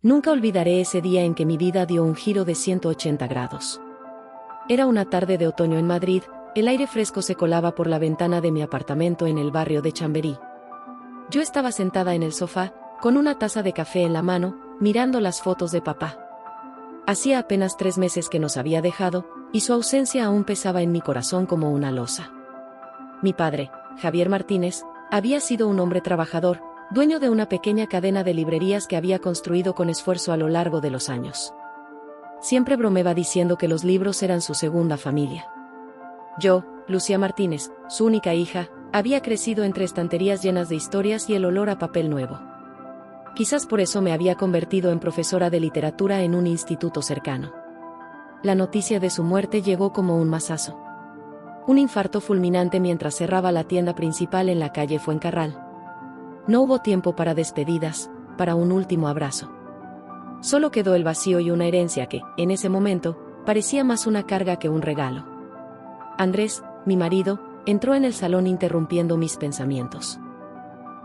Nunca olvidaré ese día en que mi vida dio un giro de 180 grados. Era una tarde de otoño en Madrid, el aire fresco se colaba por la ventana de mi apartamento en el barrio de Chamberí. Yo estaba sentada en el sofá, con una taza de café en la mano, mirando las fotos de papá. Hacía apenas 3 meses que nos había dejado, y su ausencia aún pesaba en mi corazón como una losa. Mi padre, Javier Martínez, había sido un hombre trabajador, dueño de una pequeña cadena de librerías que había construido con esfuerzo a lo largo de los años. Siempre bromeaba diciendo que los libros eran su segunda familia. Yo, Lucía Martínez, su única hija, había crecido entre estanterías llenas de historias y el olor a papel nuevo. Quizás por eso me había convertido en profesora de literatura en un instituto cercano. La noticia de su muerte llegó como un mazazo. Un infarto fulminante mientras cerraba la tienda principal en la calle Fuencarral. No hubo tiempo para despedidas, para un último abrazo. Solo quedó el vacío y una herencia que, en ese momento, parecía más una carga que un regalo. Andrés, mi marido, entró en el salón interrumpiendo mis pensamientos.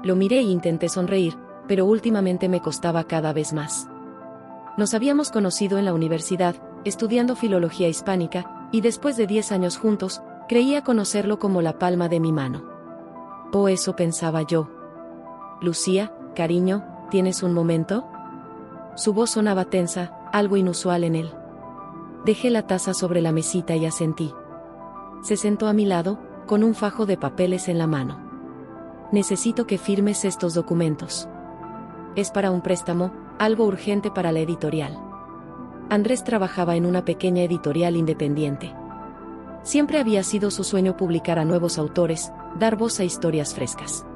Lo miré e intenté sonreír, pero últimamente me costaba cada vez más. Nos habíamos conocido en la universidad, estudiando filología hispánica, y después de 10 años juntos, creía conocerlo como la palma de mi mano. O eso pensaba yo. Lucía, cariño, ¿tienes un momento? Su voz sonaba tensa, algo inusual en él. Dejé la taza sobre la mesita y asentí. Se sentó a mi lado, con un fajo de papeles en la mano. Necesito que firmes estos documentos. Es para un préstamo, algo urgente para la editorial. Andrés trabajaba en una pequeña editorial independiente. Siempre había sido su sueño publicar a nuevos autores, dar voz a historias frescas.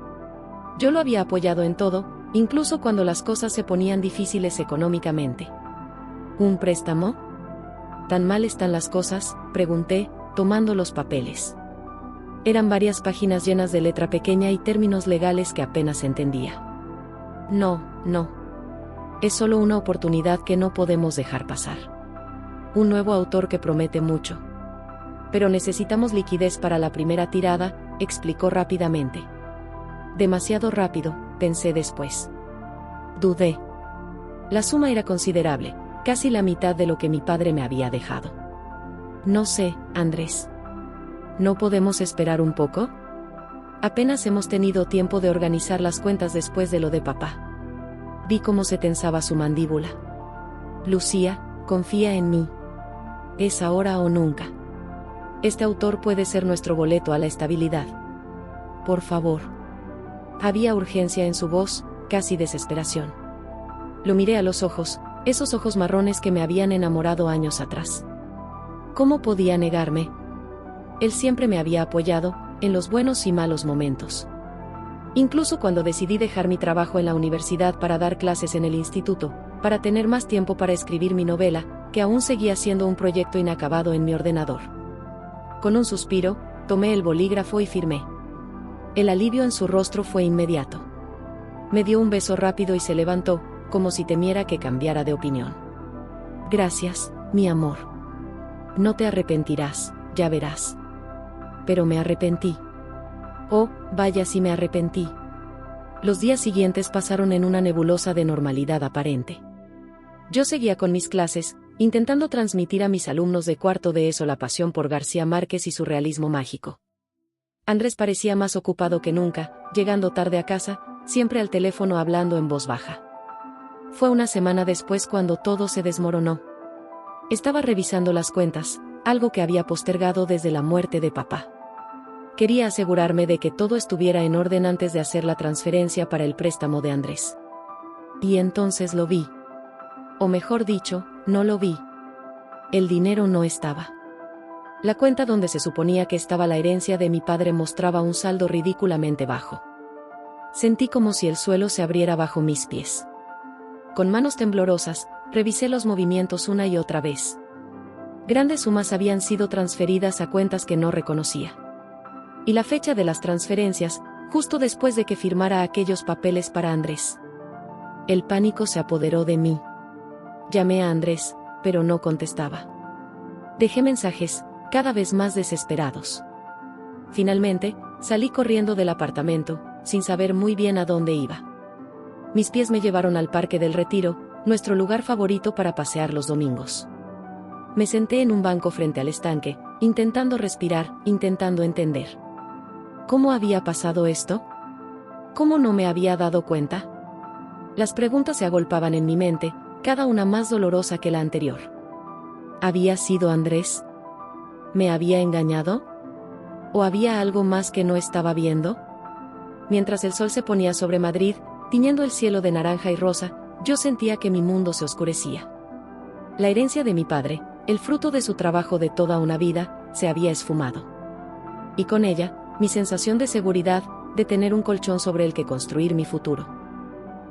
Yo lo había apoyado en todo, incluso cuando las cosas se ponían difíciles económicamente. ¿Un préstamo? ¿Tan mal están las cosas?, pregunté, tomando los papeles. Eran varias páginas llenas de letra pequeña y términos legales que apenas entendía. No. Es solo una oportunidad que no podemos dejar pasar. Un nuevo autor que promete mucho. Pero necesitamos liquidez para la primera tirada, explicó rápidamente. Demasiado rápido, pensé después. Dudé. La suma era considerable, casi la mitad de lo que mi padre me había dejado. No sé, Andrés. ¿No podemos esperar un poco? Apenas hemos tenido tiempo de organizar las cuentas después de lo de papá. Vi cómo se tensaba su mandíbula. Lucía, confía en mí. Es ahora o nunca. Este autor puede ser nuestro boleto a la estabilidad. Por favor. Había urgencia en su voz, casi desesperación. Lo miré a los ojos, esos ojos marrones que me habían enamorado años atrás. ¿Cómo podía negarme? Él siempre me había apoyado, en los buenos y malos momentos. Incluso cuando decidí dejar mi trabajo en la universidad para dar clases en el instituto, para tener más tiempo para escribir mi novela, que aún seguía siendo un proyecto inacabado en mi ordenador. Con un suspiro, tomé el bolígrafo y firmé. El alivio en su rostro fue inmediato. Me dio un beso rápido y se levantó, como si temiera que cambiara de opinión. Gracias, mi amor. No te arrepentirás, ya verás. Pero me arrepentí. Oh, vaya si me arrepentí. Los días siguientes pasaron en una nebulosa de normalidad aparente. Yo seguía con mis clases, intentando transmitir a mis alumnos de cuarto de ESO la pasión por García Márquez y su realismo mágico. Andrés parecía más ocupado que nunca, llegando tarde a casa, siempre al teléfono hablando en voz baja. Fue una semana después cuando todo se desmoronó. Estaba revisando las cuentas, algo que había postergado desde la muerte de papá. Quería asegurarme de que todo estuviera en orden antes de hacer la transferencia para el préstamo de Andrés. Y entonces lo vi. O mejor dicho, no lo vi. El dinero no estaba. La cuenta donde se suponía que estaba la herencia de mi padre mostraba un saldo ridículamente bajo. Sentí como si el suelo se abriera bajo mis pies. Con manos temblorosas, revisé los movimientos una y otra vez. Grandes sumas habían sido transferidas a cuentas que no reconocía. Y la fecha de las transferencias, justo después de que firmara aquellos papeles para Andrés. El pánico se apoderó de mí. Llamé a Andrés, pero no contestaba. Dejé mensajes, cada vez más desesperados. Finalmente, salí corriendo del apartamento, sin saber muy bien a dónde iba. Mis pies me llevaron al Parque del Retiro, nuestro lugar favorito para pasear los domingos. Me senté en un banco frente al estanque, intentando respirar, intentando entender. ¿Cómo había pasado esto? ¿Cómo no me había dado cuenta? Las preguntas se agolpaban en mi mente, cada una más dolorosa que la anterior. ¿Había sido Andrés? ¿Me había engañado? ¿O había algo más que no estaba viendo? Mientras el sol se ponía sobre Madrid, tiñendo el cielo de naranja y rosa, yo sentía que mi mundo se oscurecía. La herencia de mi padre, el fruto de su trabajo de toda una vida, se había esfumado. Y con ella, mi sensación de seguridad, de tener un colchón sobre el que construir mi futuro.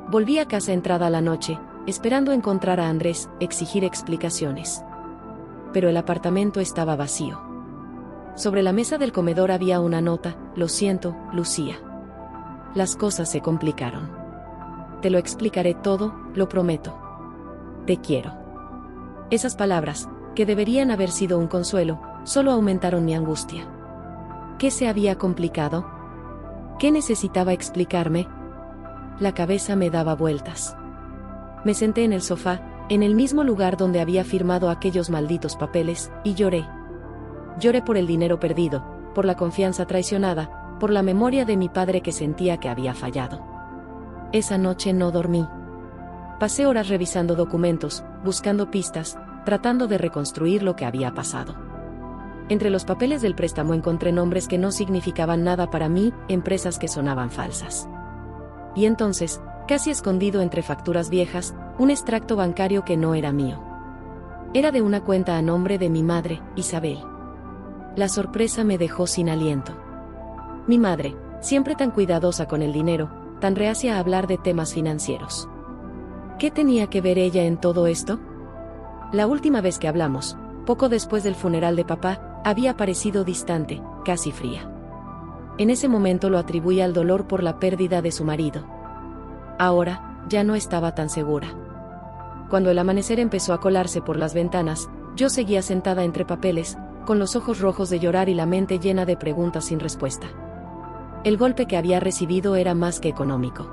Volví a casa entrada la noche, esperando encontrar a Andrés, exigir explicaciones. Pero el apartamento estaba vacío. Sobre la mesa del comedor había una nota: lo siento, Lucía. Las cosas se complicaron. Te lo explicaré todo, lo prometo. Te quiero. Esas palabras, que deberían haber sido un consuelo, solo aumentaron mi angustia. ¿Qué se había complicado? ¿Qué necesitaba explicarme? La cabeza me daba vueltas. Me senté en el sofá, en el mismo lugar donde había firmado aquellos malditos papeles, y lloré. Lloré por el dinero perdido, por la confianza traicionada, por la memoria de mi padre que sentía que había fallado. Esa noche no dormí. Pasé horas revisando documentos, buscando pistas, tratando de reconstruir lo que había pasado. Entre los papeles del préstamo encontré nombres que no significaban nada para mí, empresas que sonaban falsas. Y entonces, casi escondido entre facturas viejas, un extracto bancario que no era mío. Era de una cuenta a nombre de mi madre, Isabel. La sorpresa me dejó sin aliento. Mi madre, siempre tan cuidadosa con el dinero, tan reacia a hablar de temas financieros. ¿Qué tenía que ver ella en todo esto? La última vez que hablamos, poco después del funeral de papá, había parecido distante, casi fría. En ese momento lo atribuía al dolor por la pérdida de su marido. Ahora, ya no estaba tan segura. Cuando el amanecer empezó a colarse por las ventanas, yo seguía sentada entre papeles, con los ojos rojos de llorar y la mente llena de preguntas sin respuesta. El golpe que había recibido era más que económico.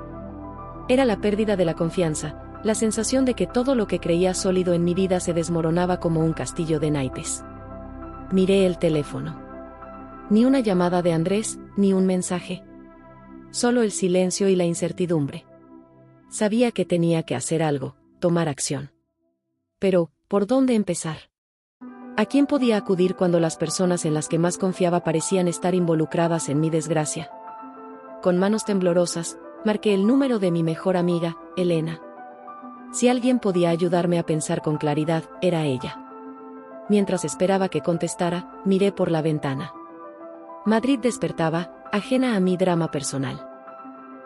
Era la pérdida de la confianza, la sensación de que todo lo que creía sólido en mi vida se desmoronaba como un castillo de naipes. Miré el teléfono. Ni una llamada de Andrés, ni un mensaje. Solo el silencio y la incertidumbre. Sabía que tenía que hacer algo, tomar acción. Pero, ¿por dónde empezar? ¿A quién podía acudir cuando las personas en las que más confiaba parecían estar involucradas en mi desgracia? Con manos temblorosas, marqué el número de mi mejor amiga, Elena. Si alguien podía ayudarme a pensar con claridad, era ella. Mientras esperaba que contestara, miré por la ventana. Madrid despertaba, ajena a mi drama personal.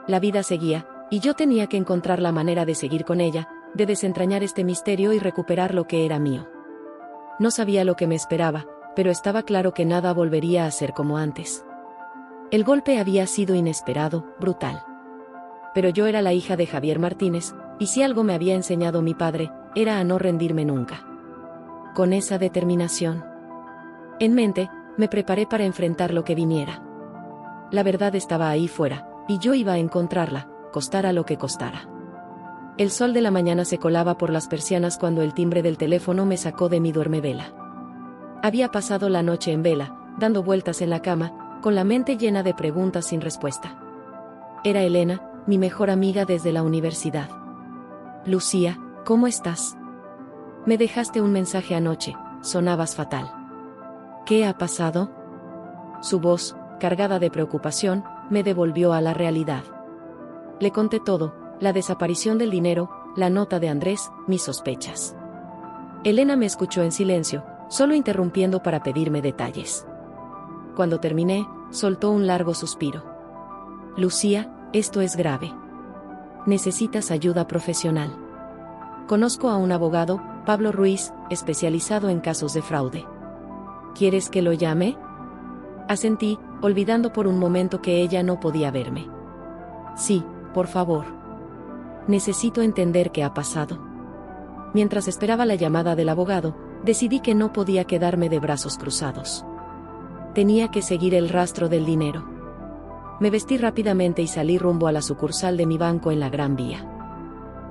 La vida seguía, y yo tenía que encontrar la manera de seguir con ella, de desentrañar este misterio y recuperar lo que era mío. No sabía lo que me esperaba, pero estaba claro que nada volvería a ser como antes. El golpe había sido inesperado, brutal. Pero yo era la hija de Javier Martínez, y si algo me había enseñado mi padre, era a no rendirme nunca. Con esa determinación en mente, me preparé para enfrentar lo que viniera. La verdad estaba ahí fuera, y yo iba a encontrarla, costara lo que costara. El sol de la mañana se colaba por las persianas cuando el timbre del teléfono me sacó de mi duermevela. Había pasado la noche en vela, dando vueltas en la cama, con la mente llena de preguntas sin respuesta. Era Elena, mi mejor amiga desde la universidad. Lucía, ¿cómo estás? Me dejaste un mensaje anoche, sonabas fatal. ¿Qué ha pasado? Su voz, cargada de preocupación, me devolvió a la realidad. Le conté todo, la desaparición del dinero, la nota de Andrés, mis sospechas. Elena me escuchó en silencio, solo interrumpiendo para pedirme detalles. Cuando terminé, soltó un largo suspiro. Lucía, esto es grave. Necesitas ayuda profesional. Conozco a un abogado, Pablo Ruiz, especializado en casos de fraude. ¿Quieres que lo llame? Asentí, olvidando por un momento que ella no podía verme. Sí, por favor. Necesito entender qué ha pasado. Mientras esperaba la llamada del abogado, decidí que no podía quedarme de brazos cruzados. Tenía que seguir el rastro del dinero. Me vestí rápidamente y salí rumbo a la sucursal de mi banco en la Gran Vía.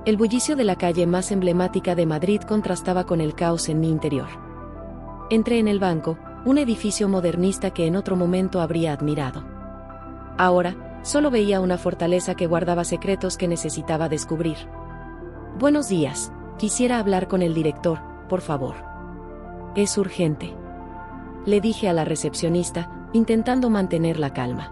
El bullicio de la calle más emblemática de Madrid contrastaba con el caos en mi interior. Entré en el banco, un edificio modernista que en otro momento habría admirado. Ahora, solo veía una fortaleza que guardaba secretos que necesitaba descubrir. Buenos días, quisiera hablar con el director, por favor. Es urgente. Le dije a la recepcionista, intentando mantener la calma.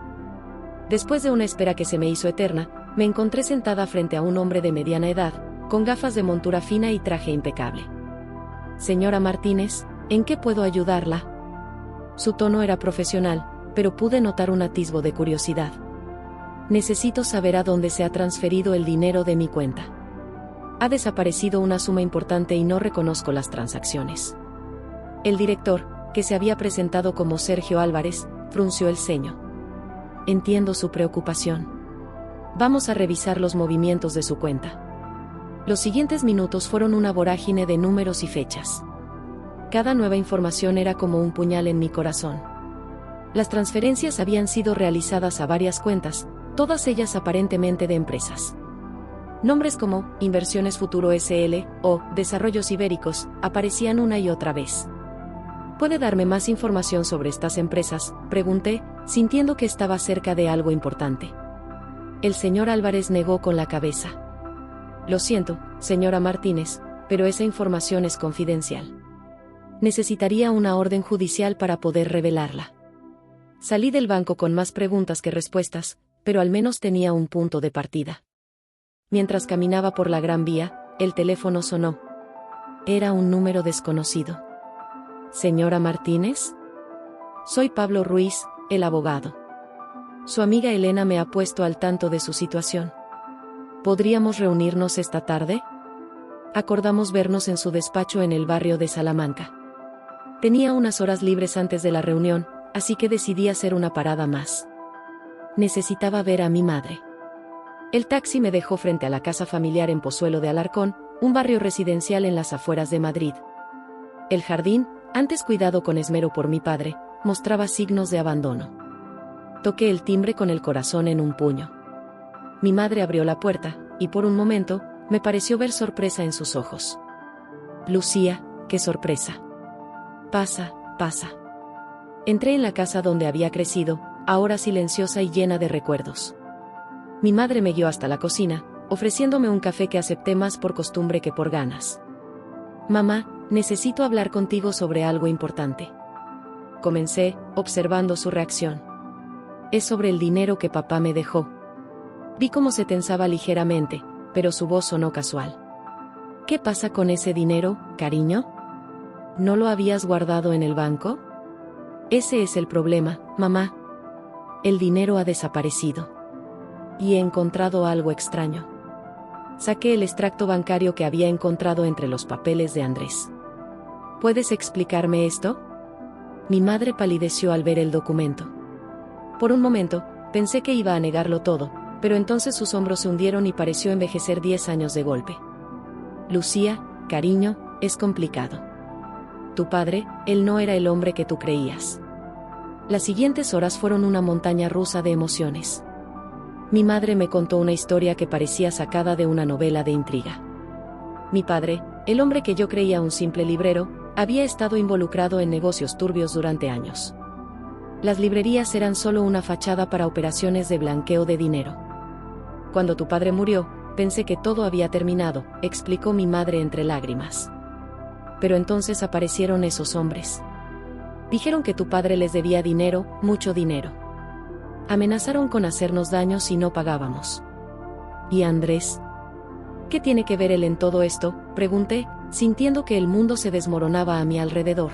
Después de una espera que se me hizo eterna, me encontré sentada frente a un hombre de mediana edad, con gafas de montura fina y traje impecable. Señora Martínez, ¿en qué puedo ayudarla? Su tono era profesional, pero pude notar un atisbo de curiosidad. Necesito saber a dónde se ha transferido el dinero de mi cuenta. Ha desaparecido una suma importante y no reconozco las transacciones. El director, que se había presentado como Sergio Álvarez, frunció el ceño. Entiendo su preocupación. Vamos a revisar los movimientos de su cuenta. Los siguientes minutos fueron una vorágine de números y fechas. Cada nueva información era como un puñal en mi corazón. Las transferencias habían sido realizadas a varias cuentas, todas ellas aparentemente de empresas. Nombres como Inversiones Futuro SL o Desarrollos Ibéricos aparecían una y otra vez. ¿Puede darme más información sobre estas empresas?, pregunté, sintiendo que estaba cerca de algo importante. El señor Álvarez negó con la cabeza. Lo siento, señora Martínez, pero esa información es confidencial. Necesitaría una orden judicial para poder revelarla. Salí del banco con más preguntas que respuestas, pero al menos tenía un punto de partida. Mientras caminaba por la Gran Vía, el teléfono sonó. Era un número desconocido. ¿Señora Martínez? Soy Pablo Ruiz, el abogado. Su amiga Elena me ha puesto al tanto de su situación. ¿Podríamos reunirnos esta tarde? Acordamos vernos en su despacho en el barrio de Salamanca. Tenía unas horas libres antes de la reunión, así que decidí hacer una parada más. Necesitaba ver a mi madre. El taxi me dejó frente a la casa familiar en Pozuelo de Alarcón, un barrio residencial en las afueras de Madrid. El jardín, antes cuidado con esmero por mi padre, mostraba signos de abandono. Toqué el timbre con el corazón en un puño. Mi madre abrió la puerta, y por un momento, me pareció ver sorpresa en sus ojos. Lucía, qué sorpresa. Pasa, pasa. Entré en la casa donde había crecido, ahora silenciosa y llena de recuerdos. Mi madre me guió hasta la cocina, ofreciéndome un café que acepté más por costumbre que por ganas. Mamá, necesito hablar contigo sobre algo importante. Comencé, observando su reacción. Es sobre el dinero que papá me dejó. Vi cómo se tensaba ligeramente, pero su voz sonó casual. ¿Qué pasa con ese dinero, cariño? ¿No lo habías guardado en el banco? Ese es el problema, mamá. El dinero ha desaparecido. Y he encontrado algo extraño. Saqué el extracto bancario que había encontrado entre los papeles de Andrés. ¿Puedes explicarme esto? Mi madre palideció al ver el documento. Por un momento, pensé que iba a negarlo todo, pero entonces sus hombros se hundieron y pareció envejecer 10 años de golpe. Lucía, cariño, es complicado. Tu padre, él no era el hombre que tú creías. Las siguientes horas fueron una montaña rusa de emociones. Mi madre me contó una historia que parecía sacada de una novela de intriga. Mi padre, el hombre que yo creía un simple librero, había estado involucrado en negocios turbios durante años. Las librerías eran solo una fachada para operaciones de blanqueo de dinero. Cuando tu padre murió, pensé que todo había terminado, explicó mi madre entre lágrimas. Pero entonces aparecieron esos hombres. Dijeron que tu padre les debía dinero, mucho dinero. Amenazaron con hacernos daño si no pagábamos. ¿Y Andrés? ¿Qué tiene que ver él en todo esto?, pregunté, sintiendo que el mundo se desmoronaba a mi alrededor.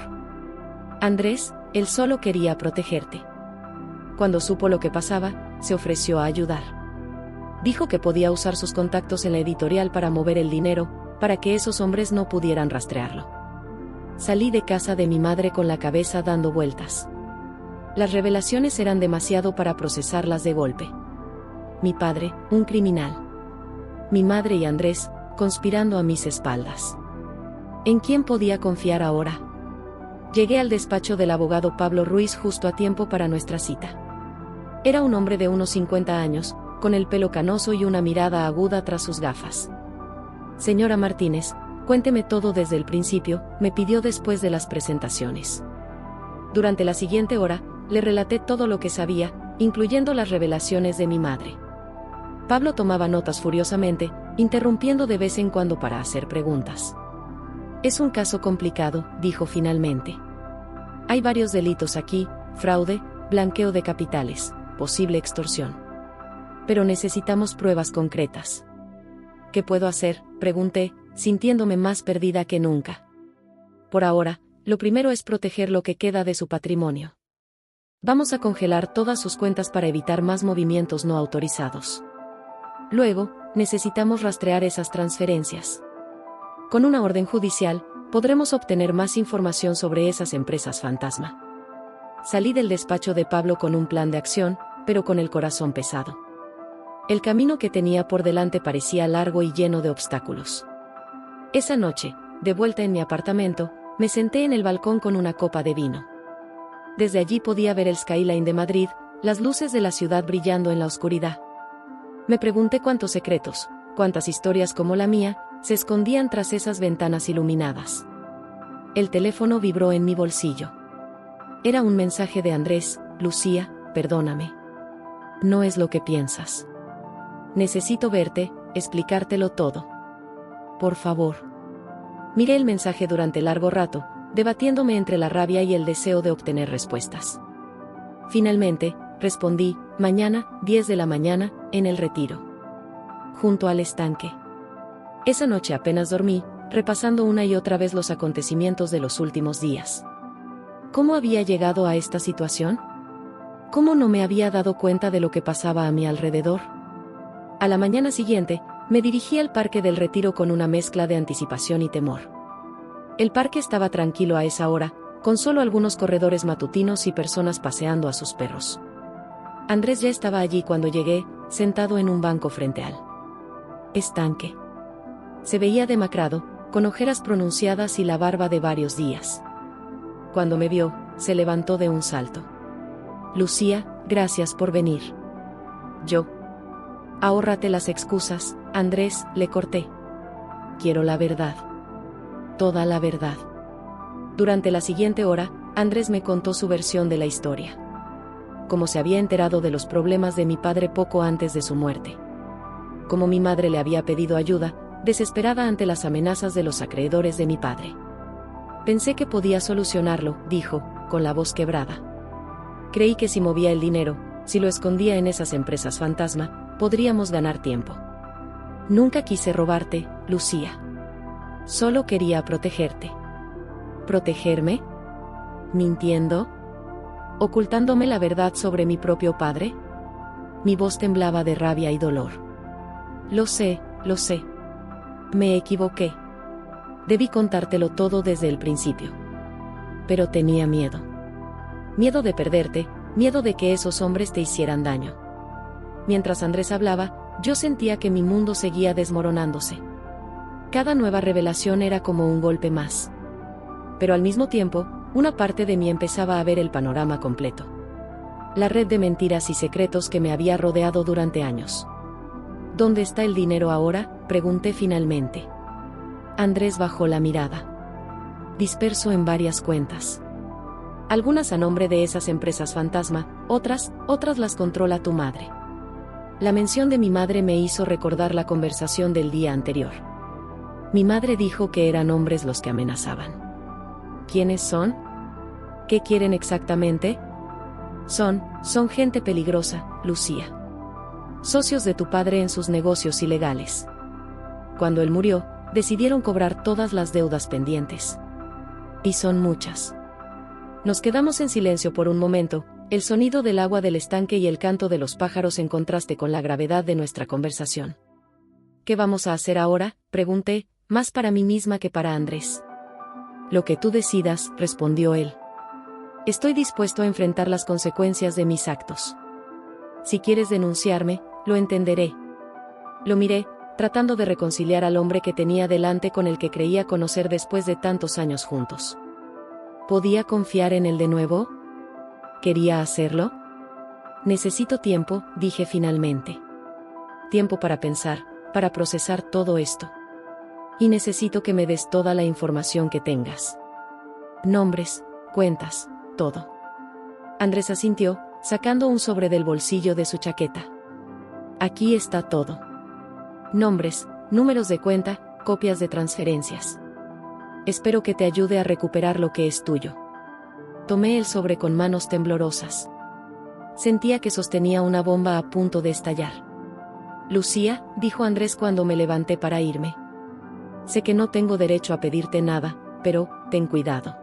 Andrés, él solo quería protegerte. Cuando supo lo que pasaba, se ofreció a ayudar. Dijo que podía usar sus contactos en la editorial para mover el dinero, para que esos hombres no pudieran rastrearlo. Salí de casa de mi madre con la cabeza dando vueltas. Las revelaciones eran demasiado para procesarlas de golpe. Mi padre, un criminal. Mi madre y Andrés, conspirando a mis espaldas. ¿En quién podía confiar ahora? Llegué al despacho del abogado Pablo Ruiz justo a tiempo para nuestra cita. Era un hombre de unos 50 años, con el pelo canoso y una mirada aguda tras sus gafas. Señora Martínez, cuénteme todo desde el principio, me pidió después de las presentaciones. Durante la siguiente hora, le relaté todo lo que sabía, incluyendo las revelaciones de mi madre. Pablo tomaba notas furiosamente, interrumpiendo de vez en cuando para hacer preguntas. Es un caso complicado, dijo finalmente. Hay varios delitos aquí: fraude, blanqueo de capitales, posible extorsión. Pero necesitamos pruebas concretas. ¿Qué puedo hacer?, pregunté, sintiéndome más perdida que nunca. Por ahora, lo primero es proteger lo que queda de su patrimonio. Vamos a congelar todas sus cuentas para evitar más movimientos no autorizados. Luego, necesitamos rastrear esas transferencias. Con una orden judicial, podremos obtener más información sobre esas empresas fantasma. Salí del despacho de Pablo con un plan de acción, pero con el corazón pesado. El camino que tenía por delante parecía largo y lleno de obstáculos. Esa noche, de vuelta en mi apartamento, me senté en el balcón con una copa de vino. Desde allí podía ver el skyline de Madrid, las luces de la ciudad brillando en la oscuridad. Me pregunté cuántos secretos, cuántas historias como la mía, se escondían tras esas ventanas iluminadas. El teléfono vibró en mi bolsillo. Era un mensaje de Andrés: Lucía, perdóname. No es lo que piensas. Necesito verte, explicártelo todo. Por favor. Miré el mensaje durante largo rato, debatiéndome entre la rabia y el deseo de obtener respuestas. Finalmente, respondí: mañana, 10 de la mañana, en el Retiro. Junto al estanque. Esa noche apenas dormí, repasando una y otra vez los acontecimientos de los últimos días. ¿Cómo había llegado a esta situación? ¿Cómo no me había dado cuenta de lo que pasaba a mi alrededor? A la mañana siguiente, me dirigí al Parque del Retiro con una mezcla de anticipación y temor. El parque estaba tranquilo a esa hora, con solo algunos corredores matutinos y personas paseando a sus perros. Andrés ya estaba allí cuando llegué, sentado en un banco frente al estanque. Se veía demacrado, con ojeras pronunciadas y la barba de varios días. Cuando me vio, se levantó de un salto. Lucía, gracias por venir. Yo. Ahórrate las excusas, Andrés, le corté. Quiero la verdad. Toda la verdad. Durante la siguiente hora, Andrés me contó su versión de la historia. Cómo se había enterado de los problemas de mi padre poco antes de su muerte. Cómo mi madre le había pedido ayuda, desesperada ante las amenazas de los acreedores de mi padre. Pensé que podía solucionarlo, dijo, con la voz quebrada. Creí que si movía el dinero, si lo escondía en esas empresas fantasma, podríamos ganar tiempo. Nunca quise robarte, Lucía. Solo quería protegerte. ¿Protegerme? ¿Mintiendo? ¿Ocultándome la verdad sobre mi propio padre? Mi voz temblaba de rabia y dolor. Lo sé, lo sé. Me equivoqué. Debí contártelo todo desde el principio. Pero tenía miedo. Miedo de perderte, miedo de que esos hombres te hicieran daño. Mientras Andrés hablaba, yo sentía que mi mundo seguía desmoronándose. Cada nueva revelación era como un golpe más. Pero al mismo tiempo, una parte de mí empezaba a ver el panorama completo. La red de mentiras y secretos que me había rodeado durante años. ¿Dónde está el dinero ahora?, pregunté finalmente. Andrés bajó la mirada. Disperso en varias cuentas. Algunas a nombre de esas empresas fantasma, otras las controla tu madre. La mención de mi madre me hizo recordar la conversación del día anterior. Mi madre dijo que eran hombres los que amenazaban. ¿Quiénes son? ¿Qué quieren exactamente? Son gente peligrosa, Lucía. Socios de tu padre en sus negocios ilegales. Cuando él murió, decidieron cobrar todas las deudas pendientes. Y son muchas. Nos quedamos en silencio por un momento, el sonido del agua del estanque y el canto de los pájaros en contraste con la gravedad de nuestra conversación. ¿Qué vamos a hacer ahora?, pregunté, más para mí misma que para Andrés. Lo que tú decidas, respondió él. Estoy dispuesto a enfrentar las consecuencias de mis actos. Si quieres denunciarme, lo entenderé. Lo miré, tratando de reconciliar al hombre que tenía delante con el que creía conocer después de tantos años juntos. ¿Podía confiar en él de nuevo? ¿Quería hacerlo? Necesito tiempo, dije finalmente. Tiempo para pensar, para procesar todo esto. Y necesito que me des toda la información que tengas. Nombres, cuentas, todo. Andrés asintió, sacando un sobre del bolsillo de su chaqueta. Aquí está todo. Nombres, números de cuenta, copias de transferencias. Espero que te ayude a recuperar lo que es tuyo. Tomé el sobre con manos temblorosas. Sentía que sostenía una bomba a punto de estallar. Lucía, dijo Andrés cuando me levanté para irme. Sé que no tengo derecho a pedirte nada, pero, ten cuidado.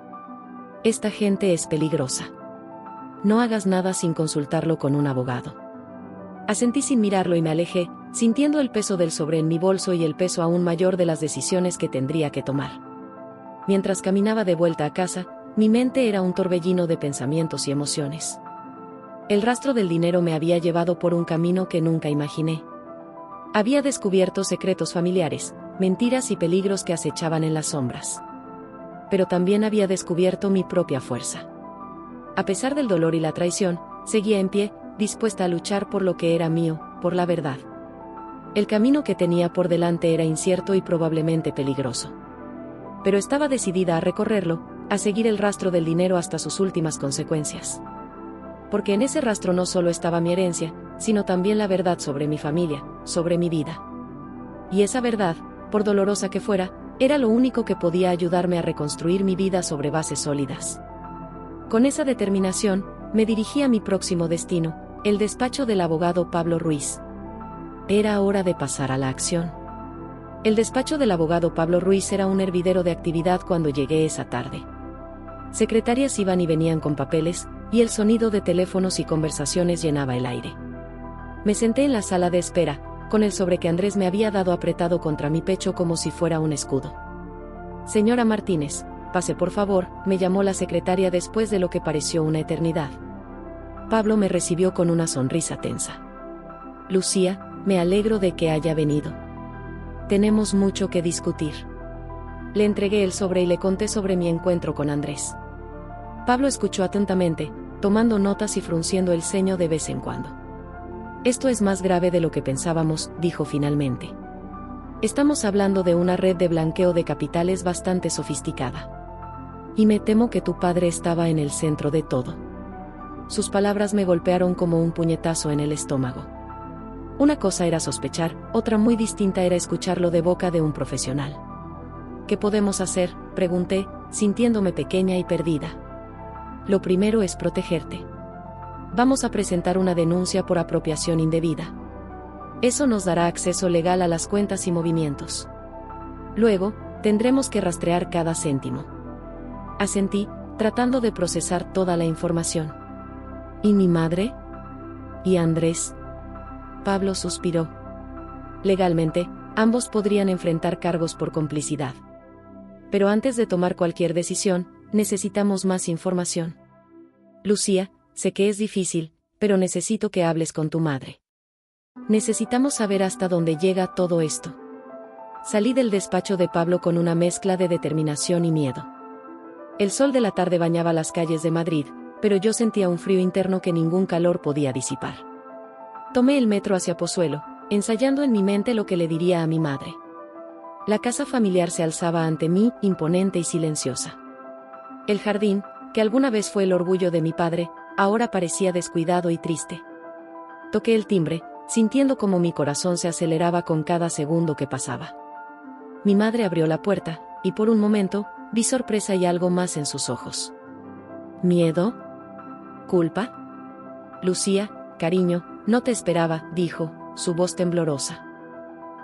Esta gente es peligrosa. No hagas nada sin consultarlo con un abogado. Asentí sin mirarlo y me alejé, sintiendo el peso del sobre en mi bolso y el peso aún mayor de las decisiones que tendría que tomar. Mientras caminaba de vuelta a casa, mi mente era un torbellino de pensamientos y emociones. El rastro del dinero me había llevado por un camino que nunca imaginé. Había descubierto secretos familiares, mentiras y peligros que acechaban en las sombras. Pero también había descubierto mi propia fuerza. A pesar del dolor y la traición, seguía en pie, dispuesta a luchar por lo que era mío, por la verdad. El camino que tenía por delante era incierto y probablemente peligroso. Pero estaba decidida a recorrerlo, a seguir el rastro del dinero hasta sus últimas consecuencias. Porque en ese rastro no solo estaba mi herencia, sino también la verdad sobre mi familia, sobre mi vida. Y esa verdad, por dolorosa que fuera, era lo único que podía ayudarme a reconstruir mi vida sobre bases sólidas. Con esa determinación, me dirigí a mi próximo destino, el despacho del abogado Pablo Ruiz. Era hora de pasar a la acción. El despacho del abogado Pablo Ruiz era un hervidero de actividad cuando llegué esa tarde. Secretarias iban y venían con papeles, y el sonido de teléfonos y conversaciones llenaba el aire. Me senté en la sala de espera, con el sobre que Andrés me había dado apretado contra mi pecho como si fuera un escudo. Señora Martínez, pase por favor, me llamó la secretaria después de lo que pareció una eternidad. Pablo me recibió con una sonrisa tensa. Lucía, me alegro de que haya venido. Tenemos mucho que discutir. Le entregué el sobre y le conté sobre mi encuentro con Andrés. Pablo escuchó atentamente, tomando notas y frunciendo el ceño de vez en cuando. Esto es más grave de lo que pensábamos, dijo finalmente. Estamos hablando de una red de blanqueo de capitales bastante sofisticada. Y me temo que tu padre estaba en el centro de todo. Sus palabras me golpearon como un puñetazo en el estómago. Una cosa era sospechar, otra muy distinta era escucharlo de boca de un profesional. ¿Qué podemos hacer?, pregunté, sintiéndome pequeña y perdida. Lo primero es protegerte. Vamos a presentar una denuncia por apropiación indebida. Eso nos dará acceso legal a las cuentas y movimientos. Luego, tendremos que rastrear cada céntimo. Asentí, tratando de procesar toda la información. ¿Y mi madre? ¿Y Andrés? Pablo suspiró. Legalmente, ambos podrían enfrentar cargos por complicidad. Pero antes de tomar cualquier decisión, necesitamos más información. Lucía, sé que es difícil, pero necesito que hables con tu madre. Necesitamos saber hasta dónde llega todo esto. Salí del despacho de Pablo con una mezcla de determinación y miedo. El sol de la tarde bañaba las calles de Madrid, pero yo sentía un frío interno que ningún calor podía disipar. Tomé el metro hacia Pozuelo, ensayando en mi mente lo que le diría a mi madre. La casa familiar se alzaba ante mí, imponente y silenciosa. El jardín, que alguna vez fue el orgullo de mi padre, ahora parecía descuidado y triste. Toqué el timbre, sintiendo como mi corazón se aceleraba con cada segundo que pasaba. Mi madre abrió la puerta, y por un momento, vi sorpresa y algo más en sus ojos. ¿Miedo? ¿Culpa? Lucía, cariño, no te esperaba, dijo, su voz temblorosa.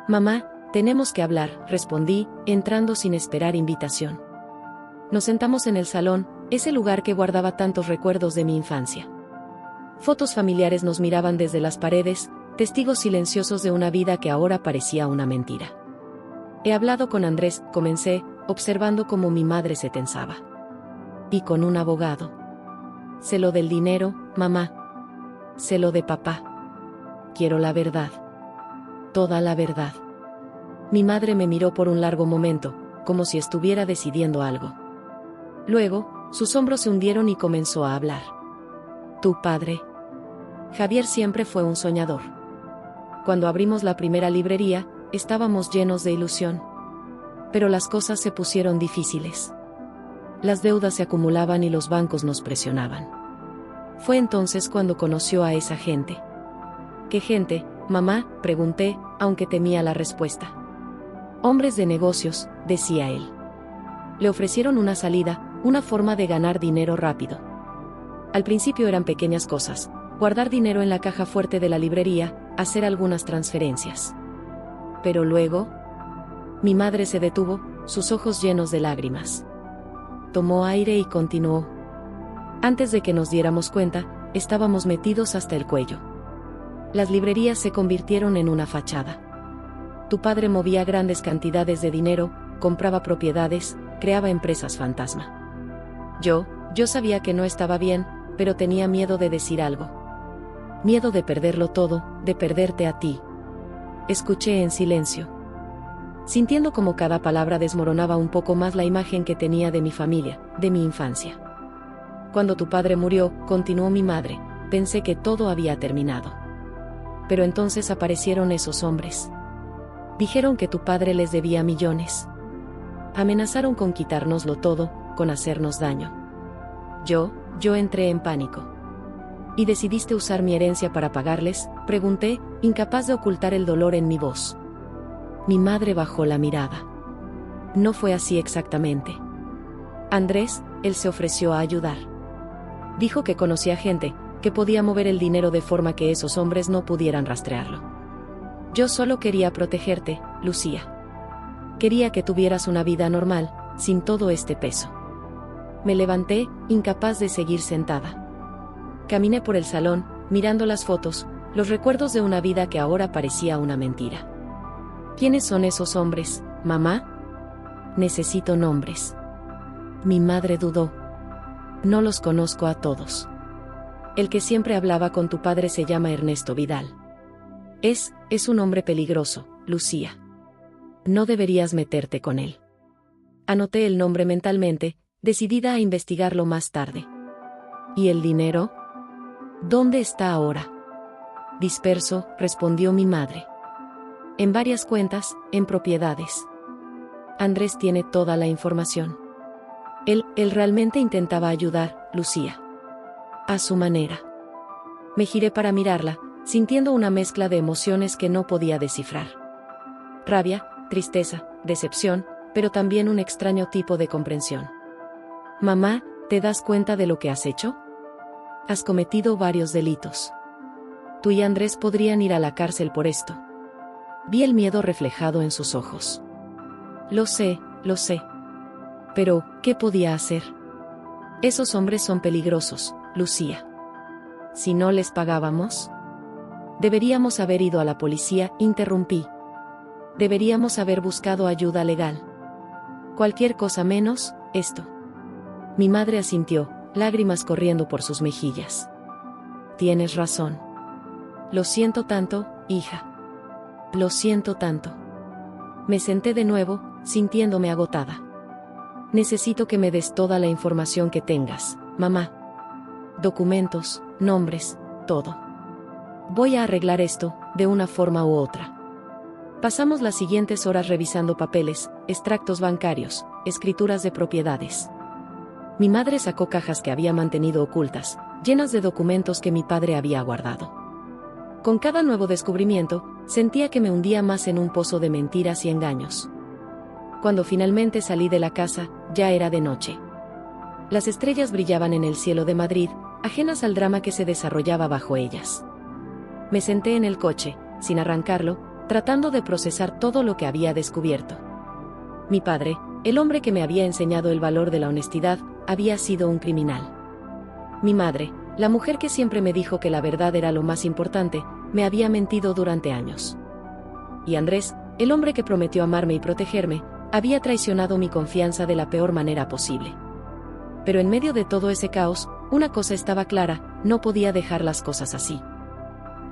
Mamá, tenemos que hablar, respondí, entrando sin esperar invitación. Nos sentamos en el salón, ese lugar que guardaba tantos recuerdos de mi infancia. Fotos familiares nos miraban desde las paredes, testigos silenciosos de una vida que ahora parecía una mentira. He hablado con Andrés, comencé, observando cómo mi madre se tensaba. Y con un abogado. Sé lo del dinero, mamá. Sé lo de papá. Quiero la verdad. Toda la verdad. Mi madre me miró por un largo momento, como si estuviera decidiendo algo. Luego, sus hombros se hundieron y comenzó a hablar. Tu padre. Javier siempre fue un soñador. Cuando abrimos la primera librería, estábamos llenos de ilusión. Pero las cosas se pusieron difíciles. Las deudas se acumulaban y los bancos nos presionaban. Fue entonces cuando conoció a esa gente. ¿Qué gente, mamá?, pregunté, aunque temía la respuesta. Hombres de negocios, decía él. Le ofrecieron una salida, una forma de ganar dinero rápido. Al principio eran pequeñas cosas: guardar dinero en la caja fuerte de la librería, hacer algunas transferencias. Pero luego, mi madre se detuvo, sus ojos llenos de lágrimas. Tomó aire y continuó. Antes de que nos diéramos cuenta, estábamos metidos hasta el cuello. Las librerías se convirtieron en una fachada. Tu padre movía grandes cantidades de dinero, compraba propiedades, creaba empresas fantasma. Yo sabía que no estaba bien, pero tenía miedo de decir algo. Miedo de perderlo todo, de perderte a ti. Escuché en silencio, sintiendo como cada palabra desmoronaba un poco más la imagen que tenía de mi familia, de mi infancia. Cuando tu padre murió, continuó mi madre, pensé que todo había terminado. Pero entonces aparecieron esos hombres. Dijeron que tu padre les debía millones. Amenazaron con quitárnoslo todo, con hacernos daño. Yo entré en pánico. ¿Y decidiste usar mi herencia para pagarles?, pregunté, incapaz de ocultar el dolor en mi voz. Mi madre bajó la mirada. No fue así exactamente. Andrés, él se ofreció a ayudar. Dijo que conocía gente, que podía mover el dinero de forma que esos hombres no pudieran rastrearlo. Yo solo quería protegerte, Lucía. Quería que tuvieras una vida normal, sin todo este peso. Me levanté, incapaz de seguir sentada. Caminé por el salón, mirando las fotos, los recuerdos de una vida que ahora parecía una mentira. ¿Quiénes son esos hombres, mamá? Necesito nombres. Mi madre dudó. No los conozco a todos. El que siempre hablaba con tu padre se llama Ernesto Vidal. Es un hombre peligroso, Lucía. No deberías meterte con él. Anoté el nombre mentalmente, decidida a investigarlo más tarde. ¿Y el dinero? ¿Dónde está ahora? Disperso, respondió mi madre. En varias cuentas, en propiedades. Andrés tiene toda la información. Él realmente intentaba ayudar, Lucía. A su manera. Me giré para mirarla, sintiendo una mezcla de emociones que no podía descifrar. Rabia, tristeza, decepción, pero también un extraño tipo de comprensión. Mamá, ¿te das cuenta de lo que has hecho? Has cometido varios delitos. Tú y Andrés podrían ir a la cárcel por esto. Vi el miedo reflejado en sus ojos. Lo sé. Pero, ¿qué podía hacer? Esos hombres son peligrosos, Lucía. Si no les pagábamos, deberíamos haber ido a la policía, interrumpí. Deberíamos haber buscado ayuda legal. Cualquier cosa menos, esto. Mi madre asintió, lágrimas corriendo por sus mejillas. Tienes razón. Lo siento tanto, hija. Lo siento tanto. Me senté de nuevo, sintiéndome agotada. Necesito que me des toda la información que tengas, mamá. Documentos, nombres, todo. Voy a arreglar esto, de una forma u otra. Pasamos las siguientes horas revisando papeles, extractos bancarios, escrituras de propiedades. Mi madre sacó cajas que había mantenido ocultas, llenas de documentos que mi padre había guardado. Con cada nuevo descubrimiento, sentía que me hundía más en un pozo de mentiras y engaños. Cuando finalmente salí de la casa, ya era de noche. Las estrellas brillaban en el cielo de Madrid, ajenas al drama que se desarrollaba bajo ellas. Me senté en el coche, sin arrancarlo, tratando de procesar todo lo que había descubierto. Mi padre, el hombre que me había enseñado el valor de la honestidad, había sido un criminal. Mi madre, la mujer que siempre me dijo que la verdad era lo más importante, me había mentido durante años. Y Andrés, el hombre que prometió amarme y protegerme, había traicionado mi confianza de la peor manera posible. Pero en medio de todo ese caos, una cosa estaba clara: no podía dejar las cosas así.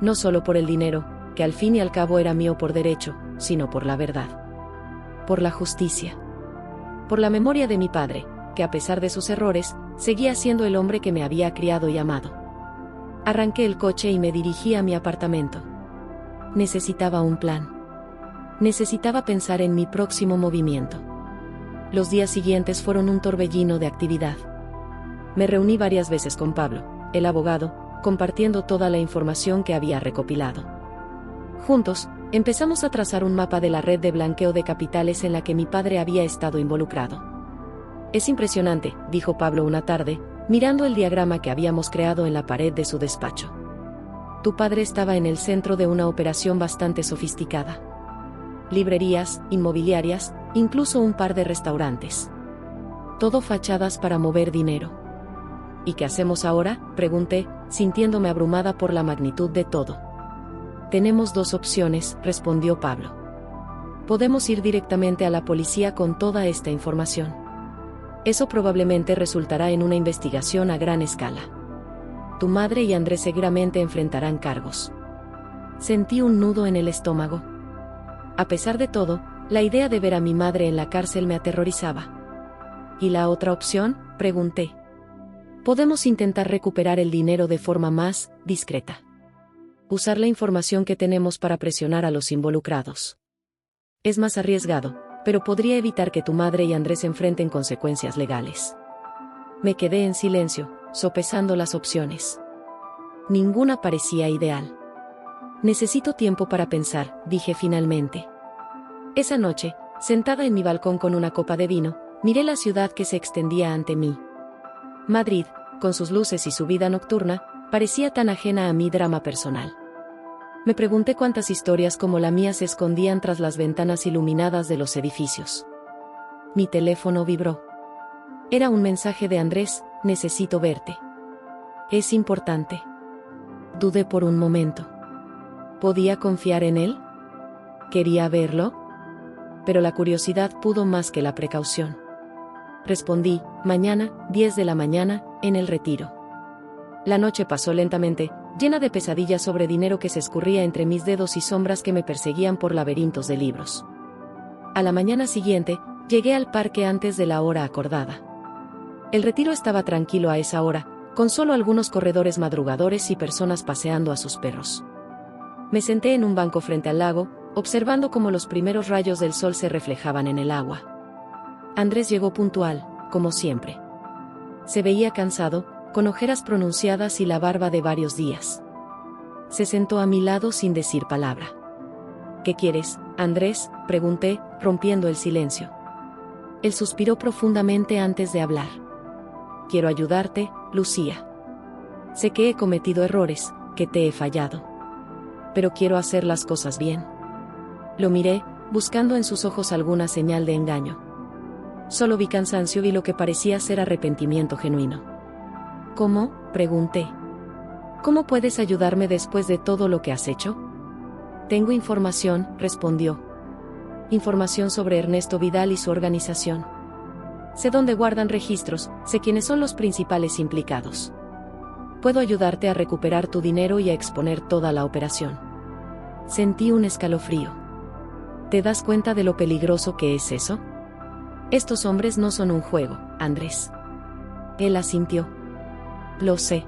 No solo por el dinero, que al fin y al cabo era mío por derecho, sino por la verdad. Por la justicia. Por la memoria de mi padre, que a pesar de sus errores, seguía siendo el hombre que me había criado y amado. Arranqué el coche y me dirigí a mi apartamento. Necesitaba un plan. Necesitaba pensar en mi próximo movimiento. Los días siguientes fueron un torbellino de actividad. Me reuní varias veces con Pablo, el abogado, compartiendo toda la información que había recopilado. Juntos, empezamos a trazar un mapa de la red de blanqueo de capitales en la que mi padre había estado involucrado. Es impresionante, dijo Pablo una tarde, mirando el diagrama que habíamos creado en la pared de su despacho. Tu padre estaba en el centro de una operación bastante sofisticada. Librerías, inmobiliarias, incluso un par de restaurantes. Todo fachadas para mover dinero. ¿Y qué hacemos ahora?, pregunté, sintiéndome abrumada por la magnitud de todo. Tenemos dos opciones, respondió Pablo. Podemos ir directamente a la policía con toda esta información. Eso probablemente resultará en una investigación a gran escala. Tu madre y Andrés seguramente enfrentarán cargos. Sentí un nudo en el estómago. A pesar de todo, la idea de ver a mi madre en la cárcel me aterrorizaba. ¿Y la otra opción?, pregunté. Podemos intentar recuperar el dinero de forma más discreta. Usar la información que tenemos para presionar a los involucrados. Es más arriesgado, pero podría evitar que tu madre y Andrés enfrenten consecuencias legales. Me quedé en silencio, sopesando las opciones. Ninguna parecía ideal. Necesito tiempo para pensar, dije finalmente. Esa noche, sentada en mi balcón con una copa de vino, miré la ciudad que se extendía ante mí. Madrid, con sus luces y su vida nocturna, parecía tan ajena a mi drama personal. Me pregunté cuántas historias como la mía se escondían tras las ventanas iluminadas de los edificios. Mi teléfono vibró. Era un mensaje de Andrés: necesito verte. Es importante. Dudé por un momento. ¿Podía confiar en él? ¿Quería verlo? Pero la curiosidad pudo más que la precaución. Respondí: mañana, 10 de la mañana, en el Retiro. La noche pasó lentamente, llena de pesadillas sobre dinero que se escurría entre mis dedos y sombras que me perseguían por laberintos de libros. A la mañana siguiente, llegué al parque antes de la hora acordada. El Retiro estaba tranquilo a esa hora, con solo algunos corredores madrugadores y personas paseando a sus perros. Me senté en un banco frente al lago, observando cómo los primeros rayos del sol se reflejaban en el agua. Andrés llegó puntual, como siempre. Se veía cansado, con ojeras pronunciadas y la barba de varios días. Se sentó a mi lado sin decir palabra. ¿Qué quieres, Andrés?, pregunté, rompiendo el silencio. Él suspiró profundamente antes de hablar. Quiero ayudarte, Lucía. Sé que he cometido errores, que te he fallado. Pero quiero hacer las cosas bien. Lo miré, buscando en sus ojos alguna señal de engaño. Solo vi cansancio y lo que parecía ser arrepentimiento genuino. ¿Cómo?, pregunté. ¿Cómo puedes ayudarme después de todo lo que has hecho? Tengo información, respondió. Información sobre Ernesto Vidal y su organización. Sé dónde guardan registros, sé quiénes son los principales implicados. Puedo ayudarte a recuperar tu dinero y a exponer toda la operación. Sentí un escalofrío. ¿Te das cuenta de lo peligroso que es eso? Estos hombres no son un juego, Andrés. Él asintió. Lo sé.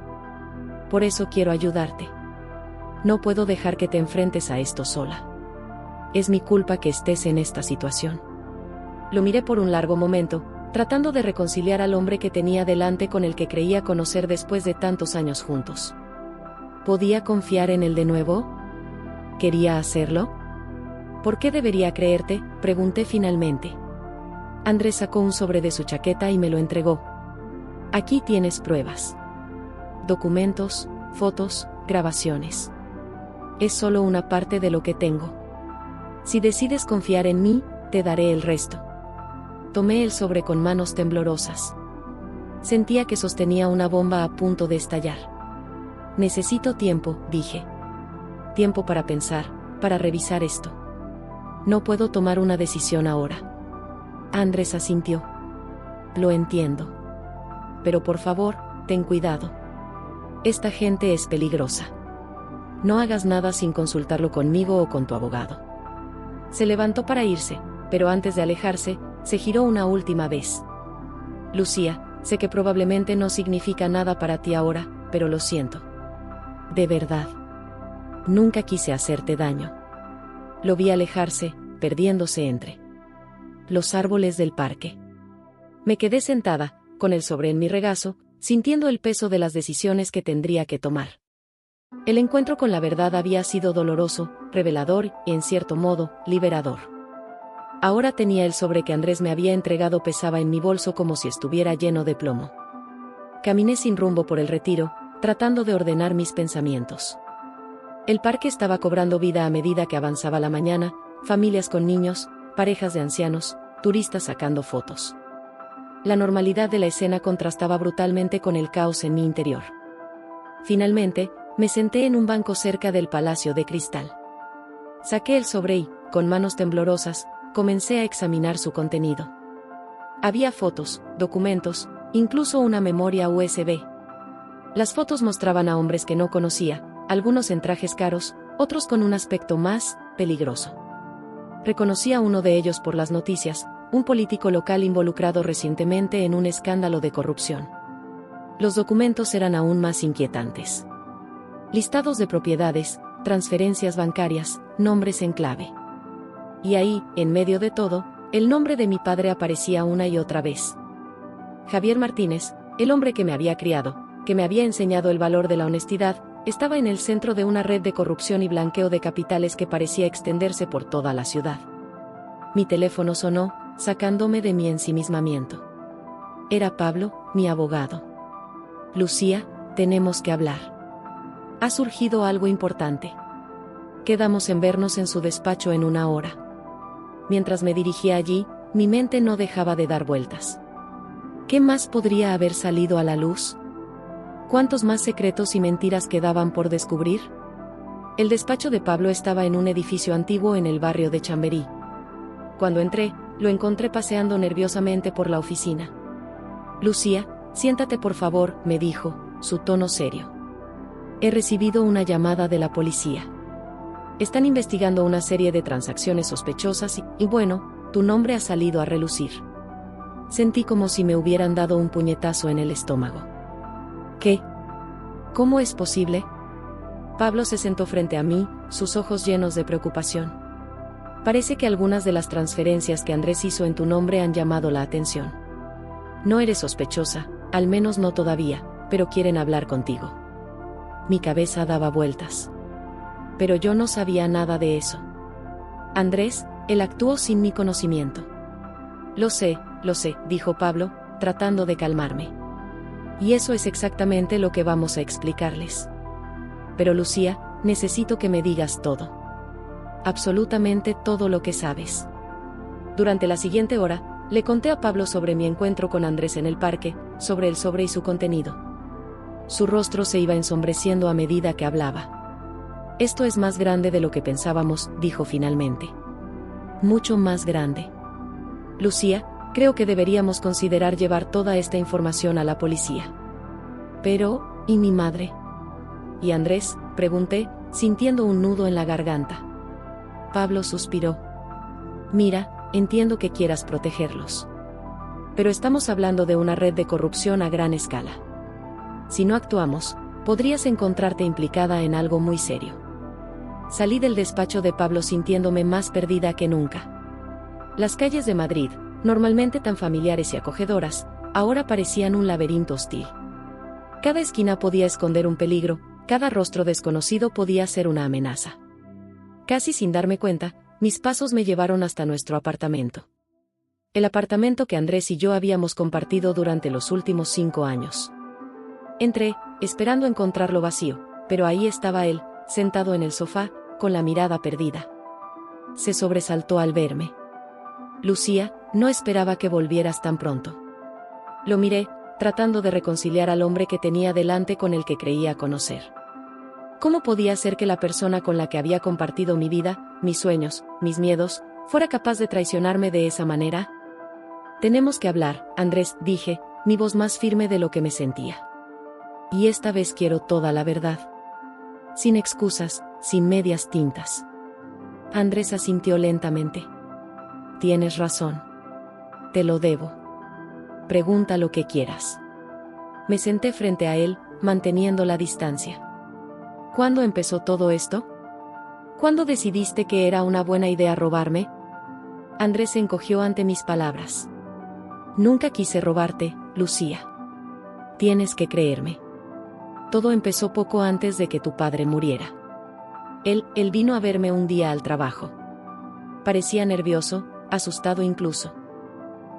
Por eso quiero ayudarte. No puedo dejar que te enfrentes a esto sola. Es mi culpa que estés en esta situación. Lo miré por un largo momento, tratando de reconciliar al hombre que tenía delante con el que creía conocer después de tantos años juntos. ¿Podía confiar en él de nuevo? ¿Quería hacerlo? ¿Por qué debería creerte?, pregunté finalmente. Andrés sacó un sobre de su chaqueta y me lo entregó. Aquí tienes pruebas. Documentos, fotos, grabaciones. Es solo una parte de lo que tengo. Si decides confiar en mí, te daré el resto. Tomé el sobre con manos temblorosas. Sentía que sostenía una bomba a punto de estallar. Necesito tiempo, dije. Tiempo para pensar, para revisar esto. No puedo tomar una decisión ahora. Andrés asintió. Lo entiendo. Pero por favor, ten cuidado. Esta gente es peligrosa. No hagas nada sin consultarlo conmigo o con tu abogado. Se levantó para irse, pero antes de alejarse, se giró una última vez. Lucía, sé que probablemente no significa nada para ti ahora, pero lo siento. De verdad. Nunca quise hacerte daño. Lo vi alejarse, perdiéndose entre los árboles del parque. Me quedé sentada, con el sobre en mi regazo, sintiendo el peso de las decisiones que tendría que tomar. El encuentro con la verdad había sido doloroso, revelador y, en cierto modo, liberador. Ahora tenía el sobre que Andrés me había entregado pesaba en mi bolso como si estuviera lleno de plomo. Caminé sin rumbo por el retiro, tratando de ordenar mis pensamientos. El parque estaba cobrando vida a medida que avanzaba la mañana, familias con niños, parejas de ancianos, turistas sacando fotos. La normalidad de la escena contrastaba brutalmente con el caos en mi interior. Finalmente, me senté en un banco cerca del Palacio de Cristal. Saqué el sobre y, con manos temblorosas, comencé a examinar su contenido. Había fotos, documentos, incluso una memoria USB. Las fotos mostraban a hombres que no conocía, algunos en trajes caros, otros con un aspecto más peligroso. Reconocí a uno de ellos por las noticias, un político local involucrado recientemente en un escándalo de corrupción. Los documentos eran aún más inquietantes. Listados de propiedades, transferencias bancarias, nombres en clave. Y ahí, en medio de todo, el nombre de mi padre aparecía una y otra vez. Javier Martínez, el hombre que me había criado, que me había enseñado el valor de la honestidad, estaba en el centro de una red de corrupción y blanqueo de capitales que parecía extenderse por toda la ciudad. Mi teléfono sonó, sacándome de mi ensimismamiento. Era Pablo, mi abogado. Lucía, tenemos que hablar. Ha surgido algo importante. Quedamos en vernos en su despacho en una hora. Mientras me dirigía allí, mi mente no dejaba de dar vueltas. ¿Qué más podría haber salido a la luz? ¿Cuántos más secretos y mentiras quedaban por descubrir? El despacho de Pablo estaba en un edificio antiguo en el barrio de Chamberí. Cuando entré, lo encontré paseando nerviosamente por la oficina. Lucía, siéntate por favor, me dijo, su tono serio. He recibido una llamada de la policía. Están investigando una serie de transacciones sospechosas y bueno, tu nombre ha salido a relucir. Sentí como si me hubieran dado un puñetazo en el estómago. ¿Qué? ¿Cómo es posible? Pablo se sentó frente a mí, sus ojos llenos de preocupación. Parece que algunas de las transferencias que Andrés hizo en tu nombre han llamado la atención. No eres sospechosa, al menos no todavía, pero quieren hablar contigo. Mi cabeza daba vueltas. Pero yo no sabía nada de eso. Andrés, él actuó sin mi conocimiento. Lo sé, dijo Pablo, tratando de calmarme. Y eso es exactamente lo que vamos a explicarles. Pero Lucía, necesito que me digas todo. Absolutamente todo lo que sabes. Durante la siguiente hora, le conté a Pablo sobre mi encuentro con Andrés en el parque, sobre el sobre y su contenido. Su rostro se iba ensombreciendo a medida que hablaba. Esto es más grande de lo que pensábamos, dijo finalmente. Mucho más grande. Lucía, creo que deberíamos considerar llevar toda esta información a la policía. Pero, ¿y mi madre? ¿Y Andrés?, pregunté, sintiendo un nudo en la garganta. Pablo suspiró. Mira, entiendo que quieras protegerlos. Pero estamos hablando de una red de corrupción a gran escala. Si no actuamos, podrías encontrarte implicada en algo muy serio. Salí del despacho de Pablo sintiéndome más perdida que nunca. Las calles de Madrid, normalmente tan familiares y acogedoras, ahora parecían un laberinto hostil. Cada esquina podía esconder un peligro, cada rostro desconocido podía ser una amenaza. Casi sin darme cuenta, mis pasos me llevaron hasta nuestro apartamento. El apartamento que Andrés y yo habíamos compartido durante los últimos 5 años. Entré, esperando encontrarlo vacío, pero ahí estaba él, sentado en el sofá, con la mirada perdida. Se sobresaltó al verme. Lucía, no esperaba que volvieras tan pronto. Lo miré, tratando de reconciliar al hombre que tenía delante con el que creía conocer. ¿Cómo podía ser que la persona con la que había compartido mi vida, mis sueños, mis miedos, fuera capaz de traicionarme de esa manera? Tenemos que hablar, Andrés, dije, mi voz más firme de lo que me sentía. Y esta vez quiero toda la verdad. Sin excusas, sin medias tintas. Andrés asintió lentamente. Tienes razón. Te lo debo. Pregunta lo que quieras. Me senté frente a él, manteniendo la distancia. ¿Cuándo empezó todo esto? ¿Cuándo decidiste que era una buena idea robarme? Andrés se encogió ante mis palabras. Nunca quise robarte, Lucía. Tienes que creerme. Todo empezó poco antes de que tu padre muriera. Él vino a verme un día al trabajo. Parecía nervioso, asustado incluso.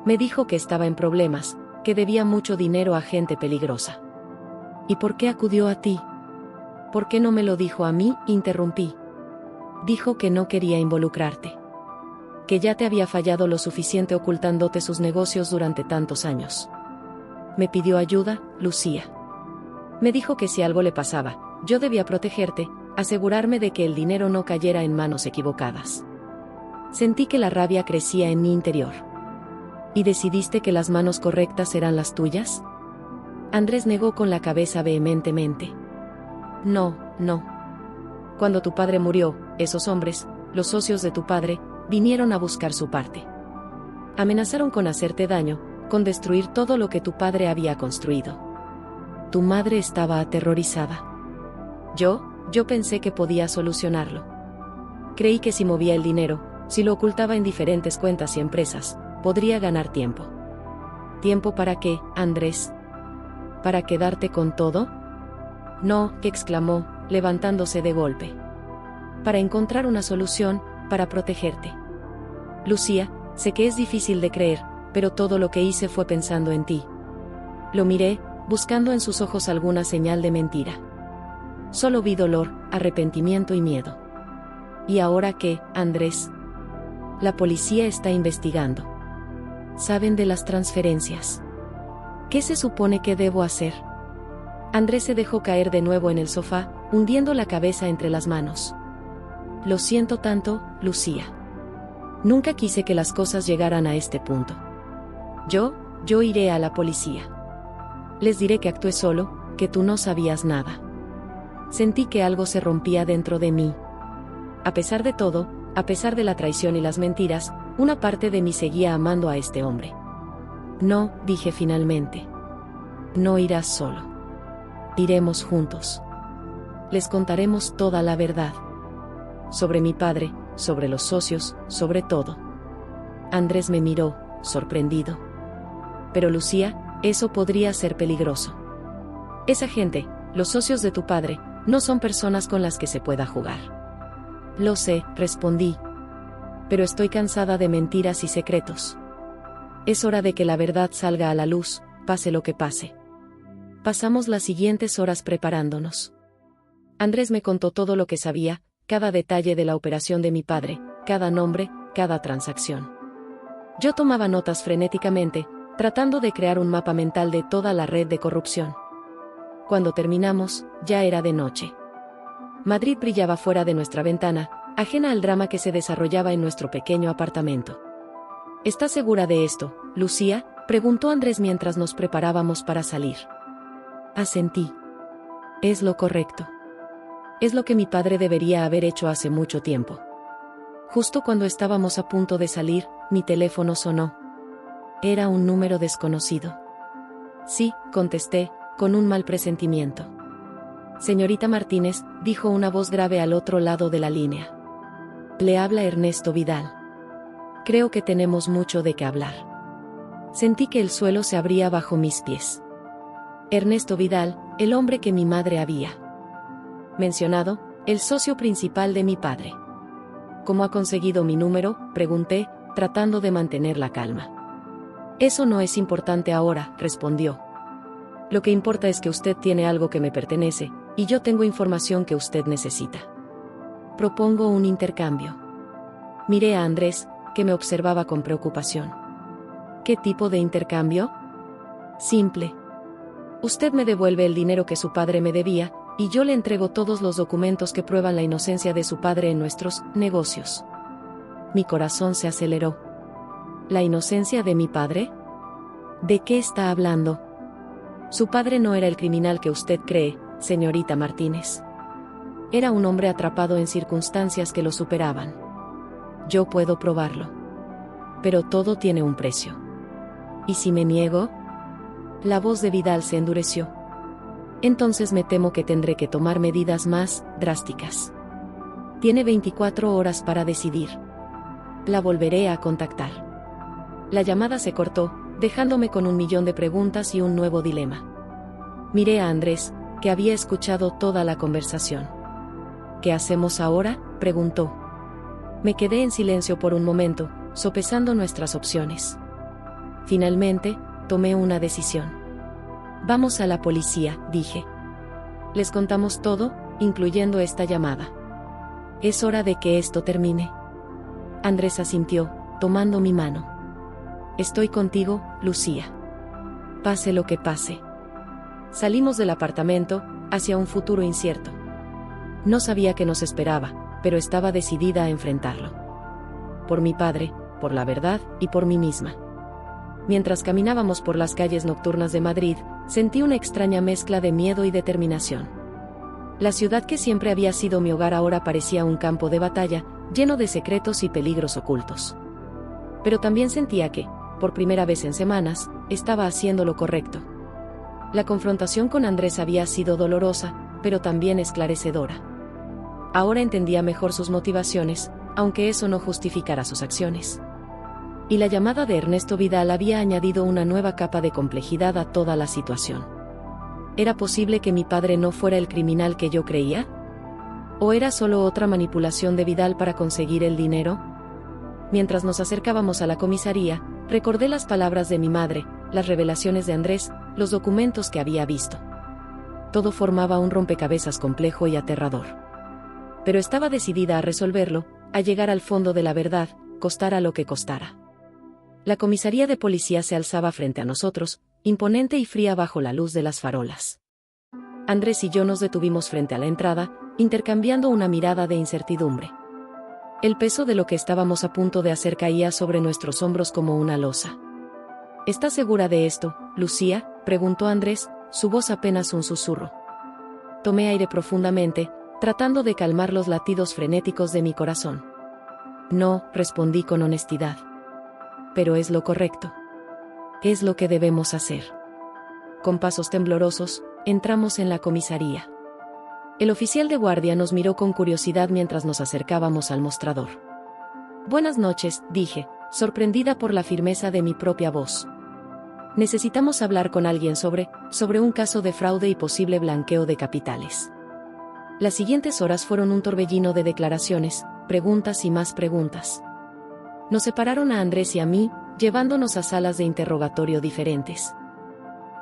Me dijo que estaba en problemas, que debía mucho dinero a gente peligrosa. ¿Y por qué acudió a ti? ¿Por qué no me lo dijo a mí? Interrumpí. Dijo que no quería involucrarte. Que ya te había fallado lo suficiente ocultándote sus negocios durante tantos años. Me pidió ayuda, Lucía. Me dijo que si algo le pasaba, yo debía protegerte, asegurarme de que el dinero no cayera en manos equivocadas. Sentí que la rabia crecía en mi interior. ¿Y decidiste que las manos correctas eran las tuyas? Andrés negó con la cabeza vehementemente. No. Cuando tu padre murió, esos hombres, los socios de tu padre, vinieron a buscar su parte. Amenazaron con hacerte daño, con destruir todo lo que tu padre había construido. Tu madre estaba aterrorizada. Yo pensé que podía solucionarlo. Creí que si movía el dinero, si lo ocultaba en diferentes cuentas y empresas, podría ganar tiempo. ¿Tiempo para qué, Andrés? ¿Para quedarte con todo? No, exclamó, levantándose de golpe. Para encontrar una solución, para protegerte. Lucía, sé que es difícil de creer, pero todo lo que hice fue pensando en ti. Lo miré, buscando en sus ojos alguna señal de mentira. Solo vi dolor, arrepentimiento y miedo. ¿Y ahora qué, Andrés? La policía está investigando. Saben de las transferencias. ¿Qué se supone que debo hacer? Andrés se dejó caer de nuevo en el sofá, hundiendo la cabeza entre las manos. Lo siento tanto, Lucía. Nunca quise que las cosas llegaran a este punto. Yo iré a la policía. Les diré que actué solo, que tú no sabías nada. Sentí que algo se rompía dentro de mí. A pesar de todo, a pesar de la traición y las mentiras, una parte de mí seguía amando a este hombre. No, dije finalmente. No irás solo. Iremos juntos. Les contaremos toda la verdad. Sobre mi padre, sobre los socios, sobre todo. Andrés me miró, sorprendido. Pero Lucía, eso podría ser peligroso. Esa gente, los socios de tu padre, no son personas con las que se pueda jugar. Lo sé, respondí. Pero estoy cansada de mentiras y secretos. Es hora de que la verdad salga a la luz, pase lo que pase. Pasamos las siguientes horas preparándonos. Andrés me contó todo lo que sabía, cada detalle de la operación de mi padre, cada nombre, cada transacción. Yo tomaba notas frenéticamente, tratando de crear un mapa mental de toda la red de corrupción. Cuando terminamos, ya era de noche. Madrid brillaba fuera de nuestra ventana, ajena al drama que se desarrollaba en nuestro pequeño apartamento. ¿Estás segura de esto, Lucía?, preguntó Andrés mientras nos preparábamos para salir. Asentí. Es lo correcto. Es lo que mi padre debería haber hecho hace mucho tiempo. Justo cuando estábamos a punto de salir, mi teléfono sonó. Era un número desconocido. Sí, contesté, con un mal presentimiento. Señorita Martínez, dijo una voz grave al otro lado de la línea. Le habla Ernesto Vidal. Creo que tenemos mucho de qué hablar. Sentí que el suelo se abría bajo mis pies. Ernesto Vidal, el hombre que mi madre había mencionado, el socio principal de mi padre. ¿Cómo ha conseguido mi número?, pregunté, tratando de mantener la calma. Eso no es importante ahora, respondió. Lo que importa es que usted tiene algo que me pertenece, y yo tengo información que usted necesita. Propongo un intercambio. Miré a Andrés, que me observaba con preocupación. ¿Qué tipo de intercambio? Simple. Usted me devuelve el dinero que su padre me debía, y yo le entrego todos los documentos que prueban la inocencia de su padre en nuestros negocios. Mi corazón se aceleró. ¿La inocencia de mi padre? ¿De qué está hablando? Su padre no era el criminal que usted cree, señorita Martínez. Era un hombre atrapado en circunstancias que lo superaban. Yo puedo probarlo. Pero todo tiene un precio. ¿Y si me niego? La voz de Vidal se endureció. Entonces me temo que tendré que tomar medidas más drásticas. Tiene 24 horas para decidir. La volveré a contactar. La llamada se cortó, dejándome con 1.000.000 de preguntas y un nuevo dilema. Miré a Andrés, que había escuchado toda la conversación. ¿Qué hacemos ahora?, preguntó. Me quedé en silencio por un momento, sopesando nuestras opciones. Finalmente, tomé una decisión. Vamos a la policía, dije. Les contamos todo, incluyendo esta llamada. Es hora de que esto termine. Andrés asintió, tomando mi mano. Estoy contigo, Lucía. Pase lo que pase. Salimos del apartamento, hacia un futuro incierto. No sabía qué nos esperaba, pero estaba decidida a enfrentarlo. Por mi padre, por la verdad y por mí misma. Mientras caminábamos por las calles nocturnas de Madrid, sentí una extraña mezcla de miedo y determinación. La ciudad que siempre había sido mi hogar ahora parecía un campo de batalla, lleno de secretos y peligros ocultos. Pero también sentía que, por primera vez en semanas, estaba haciendo lo correcto. La confrontación con Andrés había sido dolorosa, pero también esclarecedora. Ahora entendía mejor sus motivaciones, aunque eso no justificara sus acciones. Y la llamada de Ernesto Vidal había añadido una nueva capa de complejidad a toda la situación. ¿Era posible que mi padre no fuera el criminal que yo creía? ¿O era solo otra manipulación de Vidal para conseguir el dinero? Mientras nos acercábamos a la comisaría, recordé las palabras de mi madre, las revelaciones de Andrés, los documentos que había visto. Todo formaba un rompecabezas complejo y aterrador. Pero estaba decidida a resolverlo, a llegar al fondo de la verdad, costara lo que costara. La comisaría de policía se alzaba frente a nosotros, imponente y fría bajo la luz de las farolas. Andrés y yo nos detuvimos frente a la entrada, intercambiando una mirada de incertidumbre. El peso de lo que estábamos a punto de hacer caía sobre nuestros hombros como una losa. ¿Estás segura de esto, Lucía?, preguntó Andrés, su voz apenas un susurro. Tomé aire profundamente, tratando de calmar los latidos frenéticos de mi corazón. No, respondí con honestidad. Pero es lo correcto. Es lo que debemos hacer. Con pasos temblorosos, entramos en la comisaría. El oficial de guardia nos miró con curiosidad mientras nos acercábamos al mostrador. Buenas noches, dije, sorprendida por la firmeza de mi propia voz. Necesitamos hablar con alguien sobre un caso de fraude y posible blanqueo de capitales. Las siguientes horas fueron un torbellino de declaraciones, preguntas y más preguntas. Nos separaron a Andrés y a mí, llevándonos a salas de interrogatorio diferentes.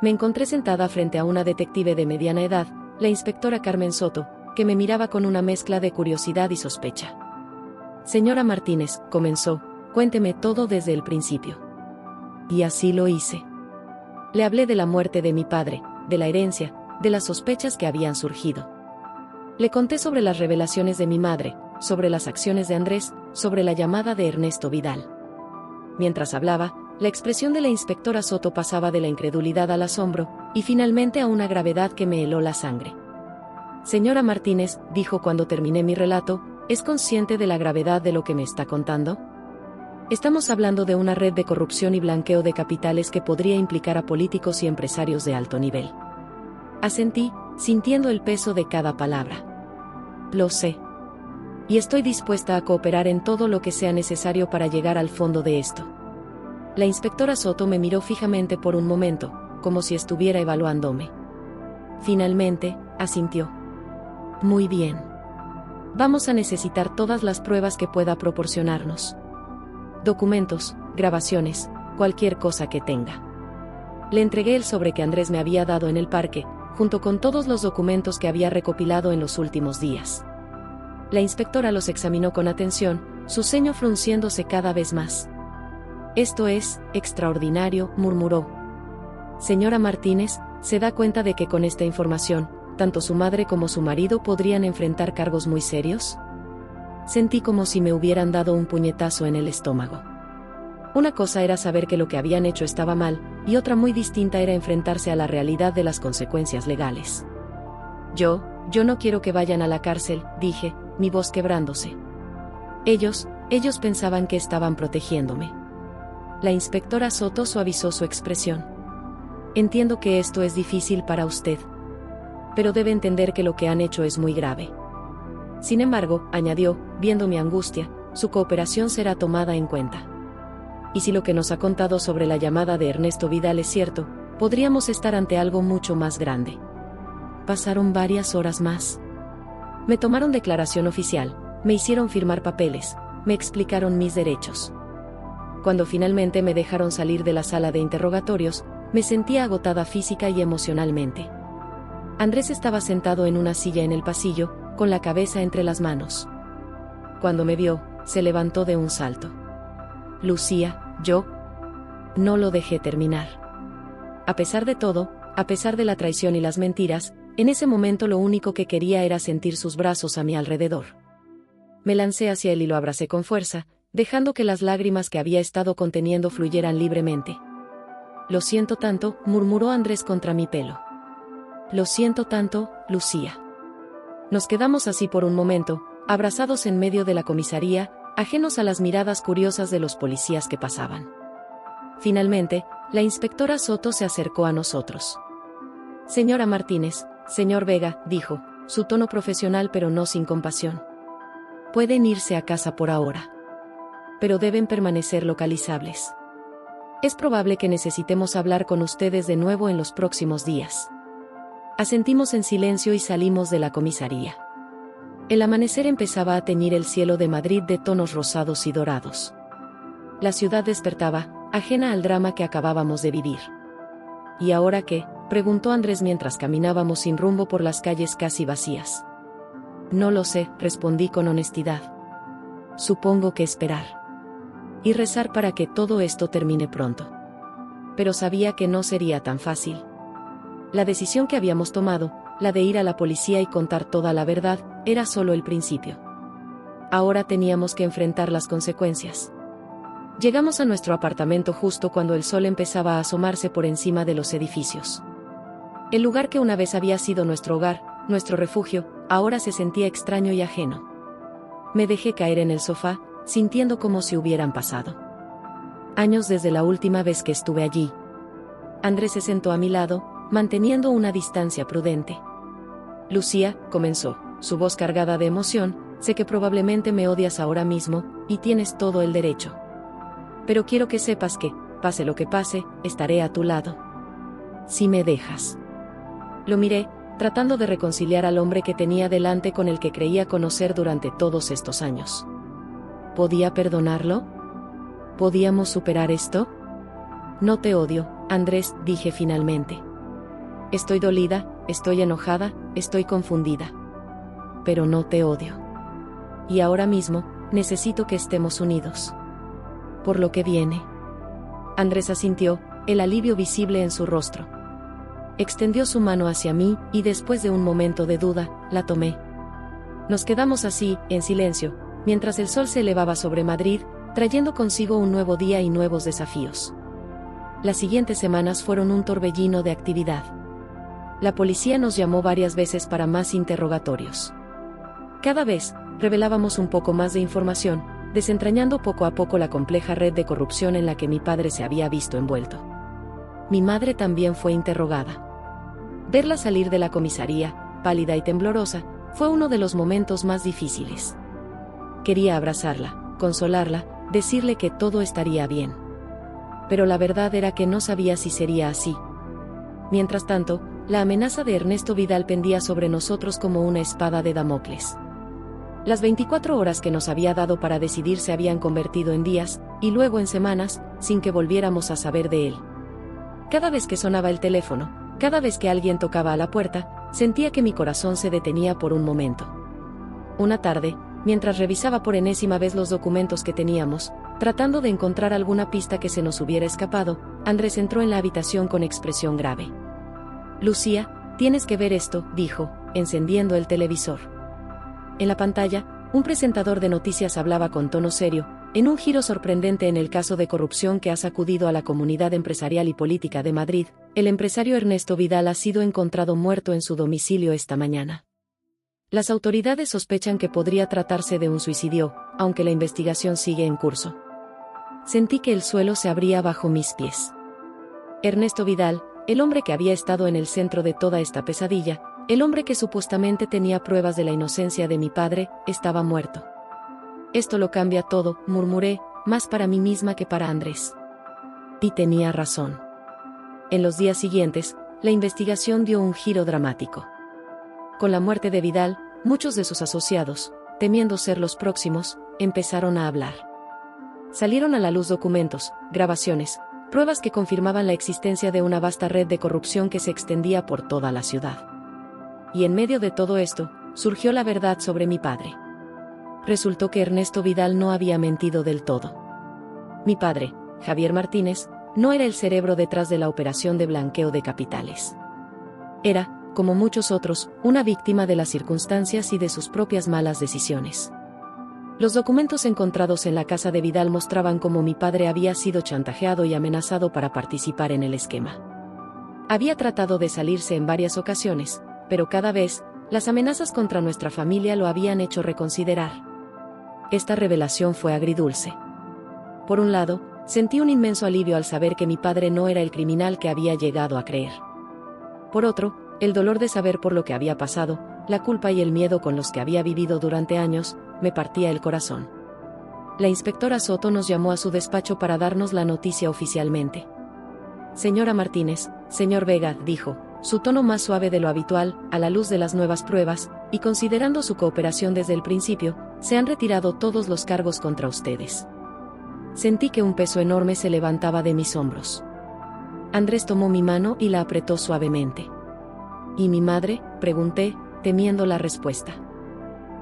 Me encontré sentada frente a una detective de mediana edad, la inspectora Carmen Soto, que me miraba con una mezcla de curiosidad y sospecha. Señora Martínez, comenzó, cuénteme todo desde el principio. Y así lo hice. Le hablé de la muerte de mi padre, de la herencia, de las sospechas que habían surgido. Le conté sobre las revelaciones de mi madre, sobre las acciones de Andrés, sobre la llamada de Ernesto Vidal. Mientras hablaba, la expresión de la inspectora Soto pasaba de la incredulidad al asombro, y finalmente a una gravedad que me heló la sangre. Señora Martínez, dijo cuando terminé mi relato, ¿es consciente de la gravedad de lo que me está contando? Estamos hablando de una red de corrupción y blanqueo de capitales que podría implicar a políticos y empresarios de alto nivel. Asentí, sintiendo el peso de cada palabra. Lo sé. Y estoy dispuesta a cooperar en todo lo que sea necesario para llegar al fondo de esto. La inspectora Soto me miró fijamente por un momento, como si estuviera evaluándome. Finalmente, asintió. Muy bien. Vamos a necesitar todas las pruebas que pueda proporcionarnos. Documentos, grabaciones, cualquier cosa que tenga. Le entregué el sobre que Andrés me había dado en el parque, junto con todos los documentos que había recopilado en los últimos días. La inspectora los examinó con atención, su ceño frunciéndose cada vez más. Esto es extraordinario, murmuró. Señora Martínez, ¿se da cuenta de que con esta información, tanto su madre como su marido podrían enfrentar cargos muy serios? Sentí como si me hubieran dado un puñetazo en el estómago. Una cosa era saber que lo que habían hecho estaba mal, y otra muy distinta era enfrentarse a la realidad de las consecuencias legales. Yo no quiero que vayan a la cárcel, dije, mi voz quebrándose. Ellos pensaban que estaban protegiéndome. La inspectora Soto suavizó su expresión. Entiendo que esto es difícil para usted. Pero debe entender que lo que han hecho es muy grave. Sin embargo, añadió, viendo mi angustia, su cooperación será tomada en cuenta. y si lo que nos ha contado sobre la llamada de Ernesto Vidal es cierto, podríamos estar ante algo mucho más grande. Pasaron varias horas más. Me tomaron declaración oficial, me hicieron firmar papeles, me explicaron mis derechos. Cuando finalmente me dejaron salir de la sala de interrogatorios, me sentía agotada física y emocionalmente. Andrés estaba sentado en una silla en el pasillo, con la cabeza entre las manos. Cuando me vio, se levantó de un salto. Lucía, yo no lo dejé terminar. A pesar de todo, a pesar de la traición y las mentiras, en ese momento lo único que quería era sentir sus brazos a mi alrededor. Me lancé hacia él y lo abracé con fuerza, dejando que las lágrimas que había estado conteniendo fluyeran libremente. Lo siento tanto, murmuró Andrés contra mi pelo. Lo siento tanto, Lucía. Nos quedamos así por un momento, abrazados en medio de la comisaría, ajenos a las miradas curiosas de los policías que pasaban. Finalmente, la inspectora Soto se acercó a nosotros. Señora Martínez, señor Vega, dijo, su tono profesional pero no sin compasión. Pueden irse a casa por ahora. Pero deben permanecer localizables. Es probable que necesitemos hablar con ustedes de nuevo en los próximos días. Asentimos en silencio y salimos de la comisaría. El amanecer empezaba a teñir el cielo de Madrid de tonos rosados y dorados. La ciudad despertaba, ajena al drama que acabábamos de vivir. ¿Y ahora qué?, preguntó Andrés mientras caminábamos sin rumbo por las calles casi vacías. No lo sé, respondí con honestidad. Supongo que esperar. Y rezar para que todo esto termine pronto. Pero sabía que no sería tan fácil. La decisión que habíamos tomado, la de ir a la policía y contar toda la verdad, era solo el principio. Ahora teníamos que enfrentar las consecuencias. Llegamos a nuestro apartamento justo cuando el sol empezaba a asomarse por encima de los edificios. El lugar que una vez había sido nuestro hogar, nuestro refugio, ahora se sentía extraño y ajeno. Me dejé caer en el sofá, sintiendo como si hubieran pasado años desde la última vez que estuve allí. Andrés se sentó a mi lado, manteniendo una distancia prudente. Lucía, comenzó, su voz cargada de emoción, sé que probablemente me odias ahora mismo, y tienes todo el derecho. Pero quiero que sepas que, pase lo que pase, estaré a tu lado. Si me dejas. Lo miré, tratando de reconciliar al hombre que tenía delante con el que creía conocer durante todos estos años. ¿Podía perdonarlo? ¿Podíamos superar esto? No te odio, Andrés, dije finalmente. Estoy dolida, estoy enojada, estoy confundida. Pero no te odio. Y ahora mismo, necesito que estemos unidos. Por lo que viene. Andrés asintió, el alivio visible en su rostro. Extendió su mano hacia mí, y después de un momento de duda, la tomé. Nos quedamos así, en silencio, mientras el sol se elevaba sobre Madrid, trayendo consigo un nuevo día y nuevos desafíos. Las siguientes semanas fueron un torbellino de actividad. La policía nos llamó varias veces para más interrogatorios. Cada vez, revelábamos un poco más de información, desentrañando poco a poco la compleja red de corrupción en la que mi padre se había visto envuelto. Mi madre también fue interrogada. Verla salir de la comisaría, pálida y temblorosa, fue uno de los momentos más difíciles. Quería abrazarla, consolarla, decirle que todo estaría bien. Pero la verdad era que no sabía si sería así. Mientras tanto, la amenaza de Ernesto Vidal pendía sobre nosotros como una espada de Damocles. Las 24 horas que nos había dado para decidir se habían convertido en días, y luego en semanas, sin que volviéramos a saber de él. Cada vez que sonaba el teléfono, cada vez que alguien tocaba a la puerta, sentía que mi corazón se detenía por un momento. Una tarde, mientras revisaba por enésima vez los documentos que teníamos, tratando de encontrar alguna pista que se nos hubiera escapado, Andrés entró en la habitación con expresión grave. Lucía, tienes que ver esto, dijo, encendiendo el televisor. En la pantalla, un presentador de noticias hablaba con tono serio, en un giro sorprendente en el caso de corrupción que ha sacudido a la comunidad empresarial y política de Madrid. El empresario Ernesto Vidal ha sido encontrado muerto en su domicilio esta mañana. Las autoridades sospechan que podría tratarse de un suicidio, aunque la investigación sigue en curso. Sentí que el suelo se abría bajo mis pies. Ernesto Vidal, el hombre que había estado en el centro de toda esta pesadilla, el hombre que supuestamente tenía pruebas de la inocencia de mi padre, estaba muerto. Esto lo cambia todo, murmuré, más para mí misma que para Andrés. Y tenía razón. En los días siguientes, la investigación dio un giro dramático. Con la muerte de Vidal, muchos de sus asociados, temiendo ser los próximos, empezaron a hablar. Salieron a la luz documentos, grabaciones, pruebas que confirmaban la existencia de una vasta red de corrupción que se extendía por toda la ciudad. Y en medio de todo esto, surgió la verdad sobre mi padre. Resultó que Ernesto Vidal no había mentido del todo. Mi padre, Javier Martínez, no era el cerebro detrás de la operación de blanqueo de capitales. Era, como muchos otros, una víctima de las circunstancias y de sus propias malas decisiones. Los documentos encontrados en la casa de Vidal mostraban cómo mi padre había sido chantajeado y amenazado para participar en el esquema. Había tratado de salirse en varias ocasiones, pero cada vez, las amenazas contra nuestra familia lo habían hecho reconsiderar. Esta revelación fue agridulce. Por un lado, sentí un inmenso alivio al saber que mi padre no era el criminal que había llegado a creer. Por otro, el dolor de saber por lo que había pasado, la culpa y el miedo con los que había vivido durante años, me partía el corazón. La inspectora Soto nos llamó a su despacho para darnos la noticia oficialmente. Señora Martínez, señor Vega, dijo, su tono más suave de lo habitual, a la luz de las nuevas pruebas, y considerando su cooperación desde el principio, se han retirado todos los cargos contra ustedes. Sentí que un peso enorme se levantaba de mis hombros. Andrés tomó mi mano y la apretó suavemente. ¿Y mi madre?, pregunté, temiendo la respuesta.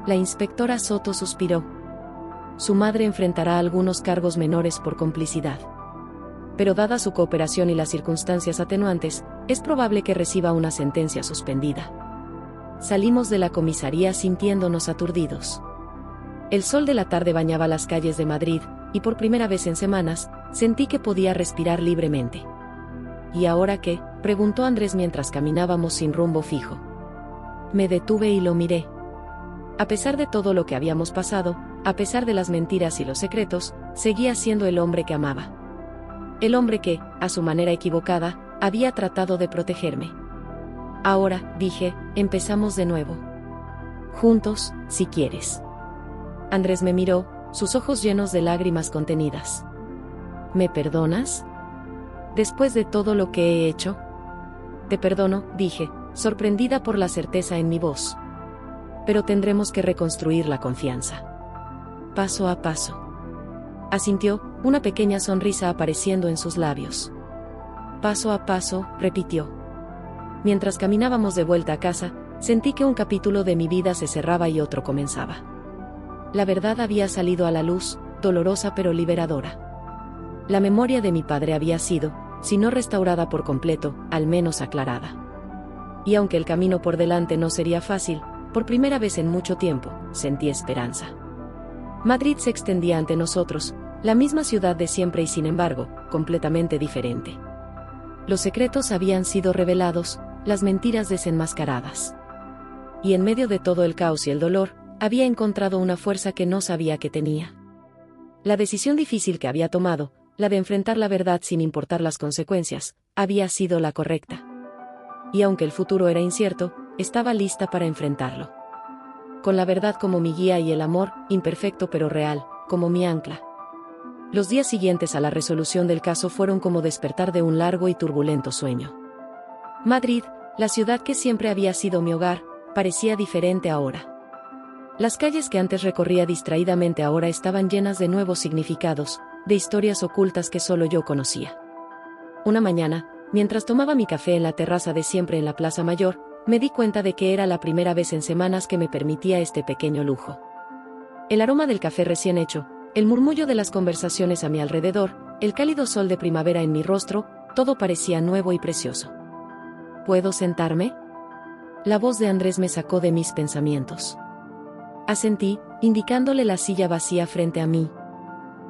La inspectora Soto suspiró. Su madre enfrentará algunos cargos menores por complicidad. Pero dada su cooperación y las circunstancias atenuantes, es probable que reciba una sentencia suspendida. Salimos de la comisaría sintiéndonos aturdidos. El sol de la tarde bañaba las calles de Madrid, y por primera vez en semanas, sentí que podía respirar libremente. ¿Y ahora qué?, preguntó Andrés mientras caminábamos sin rumbo fijo. Me detuve y lo miré. A pesar de todo lo que habíamos pasado, a pesar de las mentiras y los secretos, seguía siendo el hombre que amaba. El hombre que, a su manera equivocada, había tratado de protegerme. Ahora, dije, empezamos de nuevo. Juntos, si quieres. Andrés me miró, sus ojos llenos de lágrimas contenidas. ¿Me perdonas? Después de todo lo que he hecho. Te perdono, dije, sorprendida por la certeza en mi voz. Pero tendremos que reconstruir la confianza. Paso a paso. Asintió, una pequeña sonrisa apareciendo en sus labios. Paso a paso, repitió. Mientras caminábamos de vuelta a casa, sentí que un capítulo de mi vida se cerraba y otro comenzaba. La verdad había salido a la luz, dolorosa pero liberadora. La memoria de mi padre había sido, si no restaurada por completo, al menos aclarada. Y aunque el camino por delante no sería fácil, por primera vez en mucho tiempo, sentí esperanza. Madrid se extendía ante nosotros, la misma ciudad de siempre y sin embargo, completamente diferente. Los secretos habían sido revelados, las mentiras desenmascaradas. Y en medio de todo el caos y el dolor, había encontrado una fuerza que no sabía que tenía. La decisión difícil que había tomado, la de enfrentar la verdad sin importar las consecuencias, había sido la correcta. Y aunque el futuro era incierto, estaba lista para enfrentarlo. Con la verdad como mi guía y el amor, imperfecto pero real, como mi ancla. Los días siguientes a la resolución del caso fueron como despertar de un largo y turbulento sueño. Madrid, la ciudad que siempre había sido mi hogar, parecía diferente ahora. Las calles que antes recorría distraídamente ahora estaban llenas de nuevos significados, de historias ocultas que solo yo conocía. Una mañana, mientras tomaba mi café en la terraza de siempre en la Plaza Mayor, me di cuenta de que era la primera vez en semanas que me permitía este pequeño lujo. El aroma del café recién hecho, el murmullo de las conversaciones a mi alrededor, el cálido sol de primavera en mi rostro, todo parecía nuevo y precioso. ¿Puedo sentarme? La voz de Andrés me sacó de mis pensamientos. Asentí, indicándole la silla vacía frente a mí.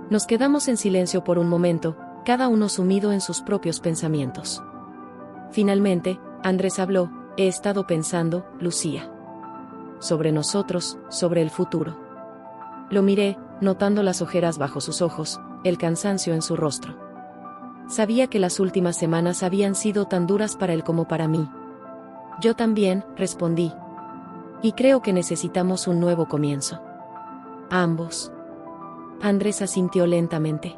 Nos quedamos en silencio por un momento, cada uno sumido en sus propios pensamientos. Finalmente, Andrés habló: he estado pensando, Lucía. Sobre nosotros, sobre el futuro. Lo miré, notando las ojeras bajo sus ojos, el cansancio en su rostro. Sabía que las últimas semanas habían sido tan duras para él como para mí. Yo también, respondí. Y creo que necesitamos un nuevo comienzo. Ambos. Andrés asintió lentamente.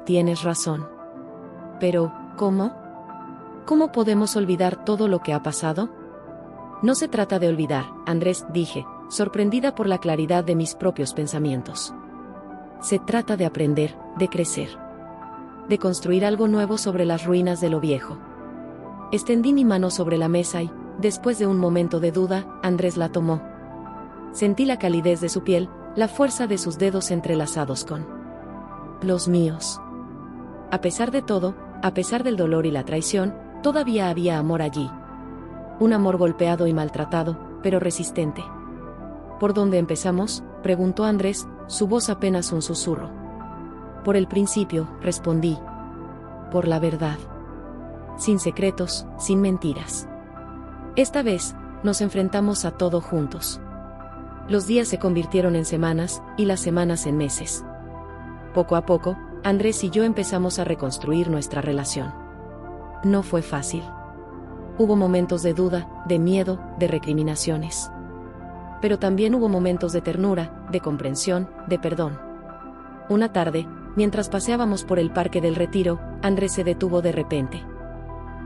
Tienes razón. Pero, ¿cómo? ¿Cómo podemos olvidar todo lo que ha pasado? No se trata de olvidar, Andrés, dije, sorprendida por la claridad de mis propios pensamientos. Se trata de aprender, de crecer. De construir algo nuevo sobre las ruinas de lo viejo. Extendí mi mano sobre la mesa y, después de un momento de duda, Andrés la tomó. Sentí la calidez de su piel, la fuerza de sus dedos entrelazados con los míos. A pesar de todo, a pesar del dolor y la traición, todavía había amor allí. Un amor golpeado y maltratado, pero resistente. ¿Por dónde empezamos?, preguntó Andrés, su voz apenas un susurro. Por el principio, respondí. Por la verdad. Sin secretos, sin mentiras. Esta vez, nos enfrentamos a todo juntos. Los días se convirtieron en semanas, y las semanas en meses. Poco a poco, Andrés y yo empezamos a reconstruir nuestra relación. No fue fácil. Hubo momentos de duda, de miedo, de recriminaciones. Pero también hubo momentos de ternura, de comprensión, de perdón. Una tarde, mientras paseábamos por el Parque del Retiro, Andrés se detuvo de repente.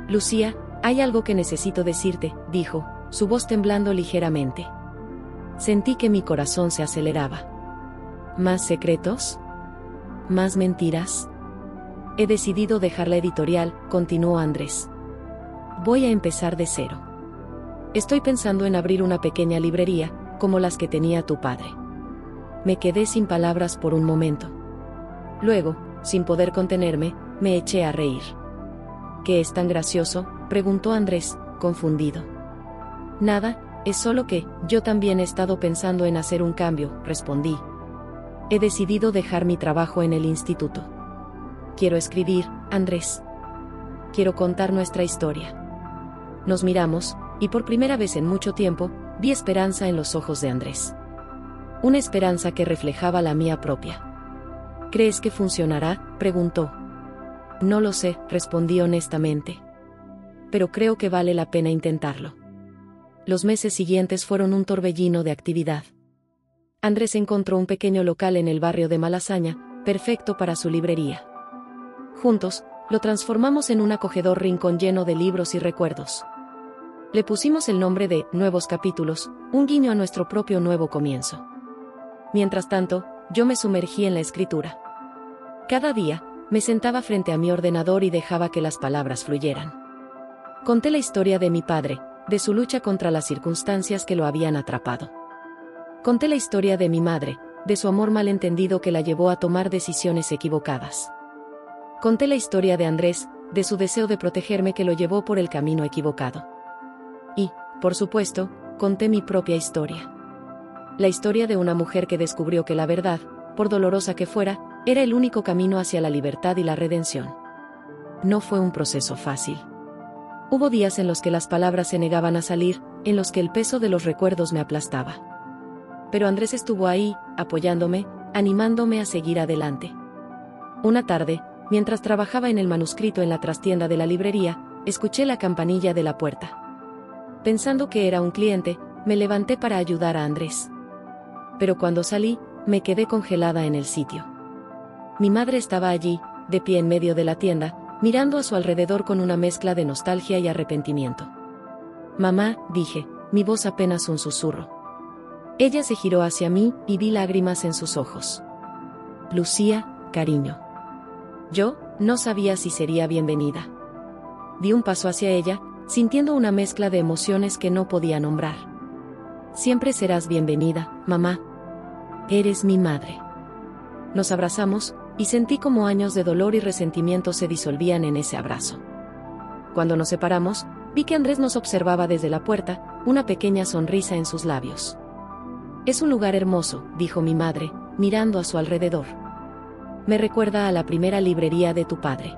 Lucía, hay algo que necesito decirte, dijo, su voz temblando ligeramente. Sentí que mi corazón se aceleraba. ¿Más secretos? ¿Más mentiras? He decidido dejar la editorial, continuó Andrés. Voy a empezar de cero. Estoy pensando en abrir una pequeña librería, como las que tenía tu padre. Me quedé sin palabras por un momento. Luego, sin poder contenerme, me eché a reír. ¿Qué es tan gracioso?, preguntó Andrés, confundido. Nada, es solo que, yo también he estado pensando en hacer un cambio, respondí. He decidido dejar mi trabajo en el instituto. Quiero escribir, Andrés. Quiero contar nuestra historia. Nos miramos, y por primera vez en mucho tiempo, vi esperanza en los ojos de Andrés. Una esperanza que reflejaba la mía propia. ¿Crees que funcionará?, preguntó. No lo sé, respondí honestamente. Pero creo que vale la pena intentarlo. Los meses siguientes fueron un torbellino de actividad. Andrés encontró un pequeño local en el barrio de Malasaña, perfecto para su librería. Juntos, lo transformamos en un acogedor rincón lleno de libros y recuerdos. Le pusimos el nombre de Nuevos Capítulos, un guiño a nuestro propio nuevo comienzo. Mientras tanto, yo me sumergí en la escritura. Cada día, me sentaba frente a mi ordenador y dejaba que las palabras fluyeran. Conté la historia de mi padre, de su lucha contra las circunstancias que lo habían atrapado. Conté la historia de mi madre, de su amor malentendido que la llevó a tomar decisiones equivocadas. Conté la historia de Andrés, de su deseo de protegerme que lo llevó por el camino equivocado. Y, por supuesto, conté mi propia historia. La historia de una mujer que descubrió que la verdad, por dolorosa que fuera, era el único camino hacia la libertad y la redención. No fue un proceso fácil. Hubo días en los que las palabras se negaban a salir, en los que el peso de los recuerdos me aplastaba. Pero Andrés estuvo ahí, apoyándome, animándome a seguir adelante. Una tarde, mientras trabajaba en el manuscrito en la trastienda de la librería, escuché la campanilla de la puerta. Pensando que era un cliente, me levanté para ayudar a Andrés. Pero cuando salí, me quedé congelada en el sitio. Mi madre estaba allí, de pie en medio de la tienda, mirando a su alrededor con una mezcla de nostalgia y arrepentimiento. Mamá, dije, mi voz apenas un susurro. Ella se giró hacia mí y vi lágrimas en sus ojos. Lucía, cariño. Yo, no sabía si sería bienvenida. Di un paso hacia ella, sintiendo una mezcla de emociones que no podía nombrar. Siempre serás bienvenida, mamá. Eres mi madre. Nos abrazamos, y sentí como años de dolor y resentimiento se disolvían en ese abrazo. Cuando nos separamos, vi que Andrés nos observaba desde la puerta, una pequeña sonrisa en sus labios. Es un lugar hermoso, dijo mi madre, mirando a su alrededor. Me recuerda a la primera librería de tu padre.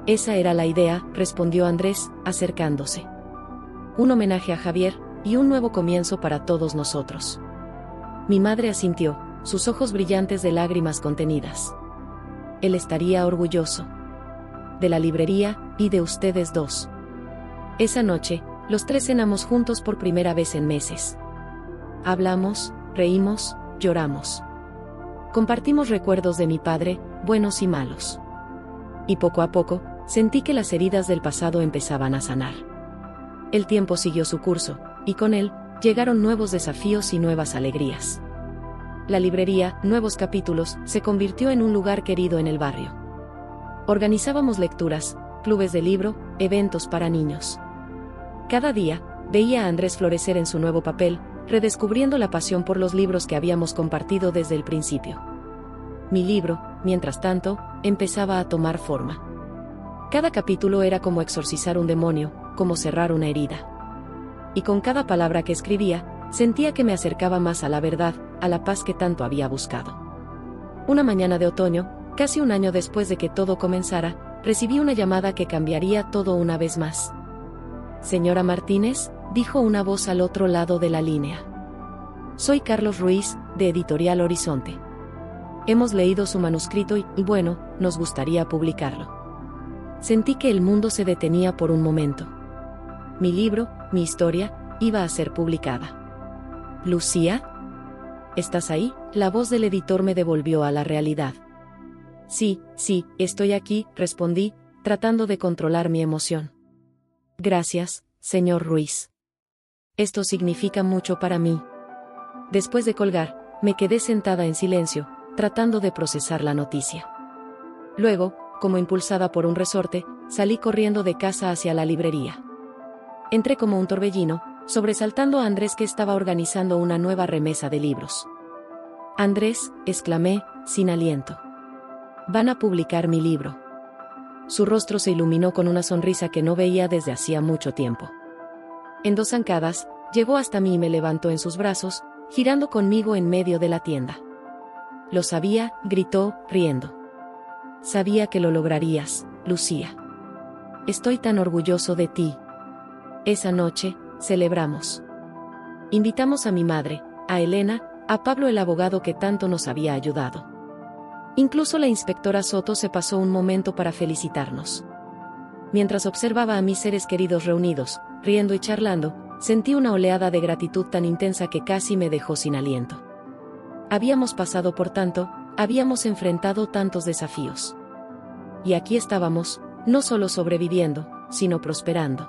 Esa era la idea, respondió Andrés, acercándose. Un homenaje a Javier, y un nuevo comienzo para todos nosotros. Mi madre asintió, sus ojos brillantes de lágrimas contenidas. Él estaría orgulloso. De la librería, y de ustedes dos. Esa noche, los tres cenamos juntos por primera vez en meses. Hablamos, reímos, lloramos. Compartimos recuerdos de mi padre, buenos y malos. Y poco a poco, sentí que las heridas del pasado empezaban a sanar. El tiempo siguió su curso, y con él, llegaron nuevos desafíos y nuevas alegrías. La librería, Nuevos Capítulos, se convirtió en un lugar querido en el barrio. Organizábamos lecturas, clubes de libro, eventos para niños. Cada día, veía a Andrés florecer en su nuevo papel, redescubriendo la pasión por los libros que habíamos compartido desde el principio. Mi libro, mientras tanto, empezaba a tomar forma. Cada capítulo era como exorcizar un demonio, como cerrar una herida. Y con cada palabra que escribía, sentía que me acercaba más a la verdad, a la paz que tanto había buscado. Una mañana de otoño, casi un año después de que todo comenzara, recibí una llamada que cambiaría todo una vez más. «Señora Martínez», dijo una voz al otro lado de la línea. «Soy Carlos Ruiz, de Editorial Horizonte. Hemos leído su manuscrito y, bueno, nos gustaría publicarlo». Sentí que el mundo se detenía por un momento. Mi libro, mi historia, iba a ser publicada. «¿Lucía? ¿Estás ahí?», la voz del editor me devolvió a la realidad. Sí, estoy aquí», respondí, tratando de controlar mi emoción. «Gracias, señor Ruiz. Esto significa mucho para mí». Después de colgar, me quedé sentada en silencio, tratando de procesar la noticia. Luego, como impulsada por un resorte, salí corriendo de casa hacia la librería. Entré como un torbellino, sobresaltando a Andrés, que estaba organizando una nueva remesa de libros. «Andrés», exclamé, sin aliento. «Van a publicar mi libro». Su rostro se iluminó con una sonrisa que no veía desde hacía mucho tiempo. En 2 zancadas, llegó hasta mí y me levantó en sus brazos, girando conmigo en medio de la tienda. «Lo sabía», gritó, riendo. «Sabía que lo lograrías, Lucía. Estoy tan orgulloso de ti». Esa noche, celebramos. Invitamos a mi madre, a Elena, a Pablo, el abogado que tanto nos había ayudado. Incluso la inspectora Soto se pasó un momento para felicitarnos. Mientras observaba a mis seres queridos reunidos, riendo y charlando, sentí una oleada de gratitud tan intensa que casi me dejó sin aliento. Habíamos pasado por tanto, habíamos enfrentado tantos desafíos. Y aquí estábamos, no solo sobreviviendo, sino prosperando.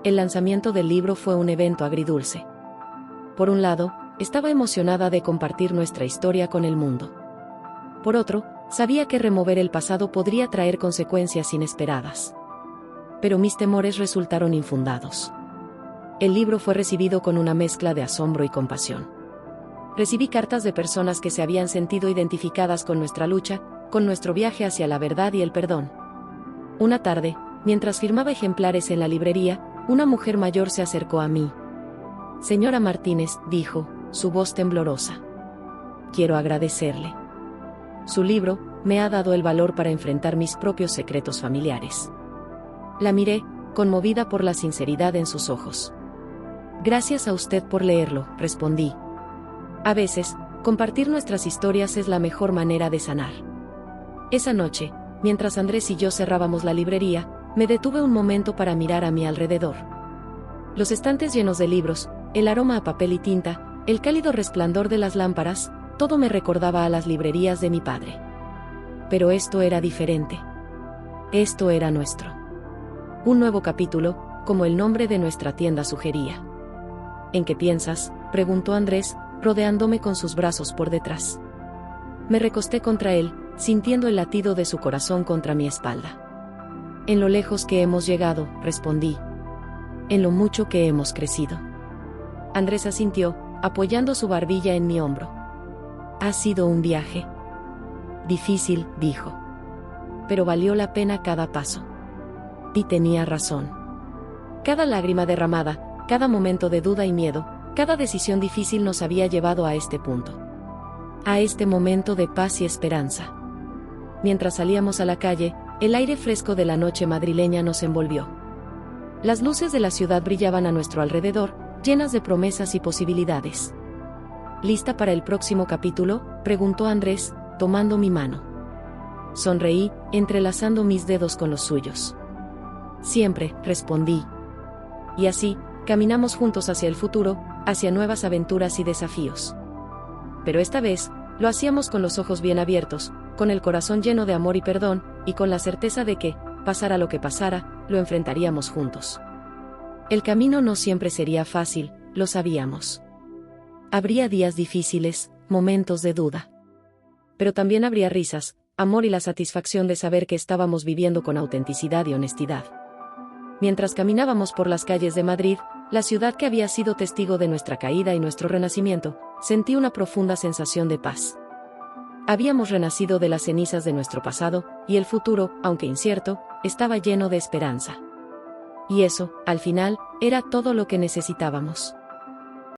El lanzamiento del libro fue un evento agridulce. Por un lado, estaba emocionada de compartir nuestra historia con el mundo. Por otro, sabía que remover el pasado podría traer consecuencias inesperadas. Pero mis temores resultaron infundados. El libro fue recibido con una mezcla de asombro y compasión. Recibí cartas de personas que se habían sentido identificadas con nuestra lucha, con nuestro viaje hacia la verdad y el perdón. Una tarde, mientras firmaba ejemplares en la librería, una mujer mayor se acercó a mí. «Señora Martínez», dijo, su voz temblorosa. «Quiero agradecerle. Su libro me ha dado el valor para enfrentar mis propios secretos familiares». La miré, conmovida por la sinceridad en sus ojos. «Gracias a usted por leerlo», respondí. A veces, compartir nuestras historias es la mejor manera de sanar. Esa noche, mientras Andrés y yo cerrábamos la librería, me detuve un momento para mirar a mi alrededor. Los estantes llenos de libros, el aroma a papel y tinta, el cálido resplandor de las lámparas, todo me recordaba a las librerías de mi padre. Pero esto era diferente. Esto era nuestro. Un nuevo capítulo, como el nombre de nuestra tienda sugería. «¿En qué piensas?», preguntó Andrés, rodeándome con sus brazos por detrás. Me recosté contra él, sintiendo el latido de su corazón contra mi espalda. «En lo lejos que hemos llegado», respondí. «En lo mucho que hemos crecido». Andrés asintió, apoyando su barbilla en mi hombro. «Ha sido un viaje difícil», dijo. «Pero valió la pena cada paso». Y tenía razón. Cada lágrima derramada, cada momento de duda y miedo, cada decisión difícil nos había llevado a este punto. A este momento de paz y esperanza. Mientras salíamos a la calle, el aire fresco de la noche madrileña nos envolvió. Las luces de la ciudad brillaban a nuestro alrededor, llenas de promesas y posibilidades. «¿Lista para el próximo capítulo?», preguntó Andrés, tomando mi mano. Sonreí, entrelazando mis dedos con los suyos. «Siempre», respondí. Y así, caminamos juntos hacia el futuro, hacia nuevas aventuras y desafíos. Pero esta vez, Lo hacíamos con los ojos bien abiertos, con el corazón lleno de amor y perdón, y con la certeza de que, pasara lo que pasara, lo enfrentaríamos juntos. El camino no siempre sería fácil, lo sabíamos. Habría días difíciles, momentos de duda. Pero también habría risas, amor y la satisfacción de saber que estábamos viviendo con autenticidad y honestidad. Mientras caminábamos por las calles de Madrid, la ciudad que había sido testigo de nuestra caída y nuestro renacimiento, sentí una profunda sensación de paz. Habíamos renacido de las cenizas de nuestro pasado, y el futuro, aunque incierto, estaba lleno de esperanza. Y eso, al final, era todo lo que necesitábamos.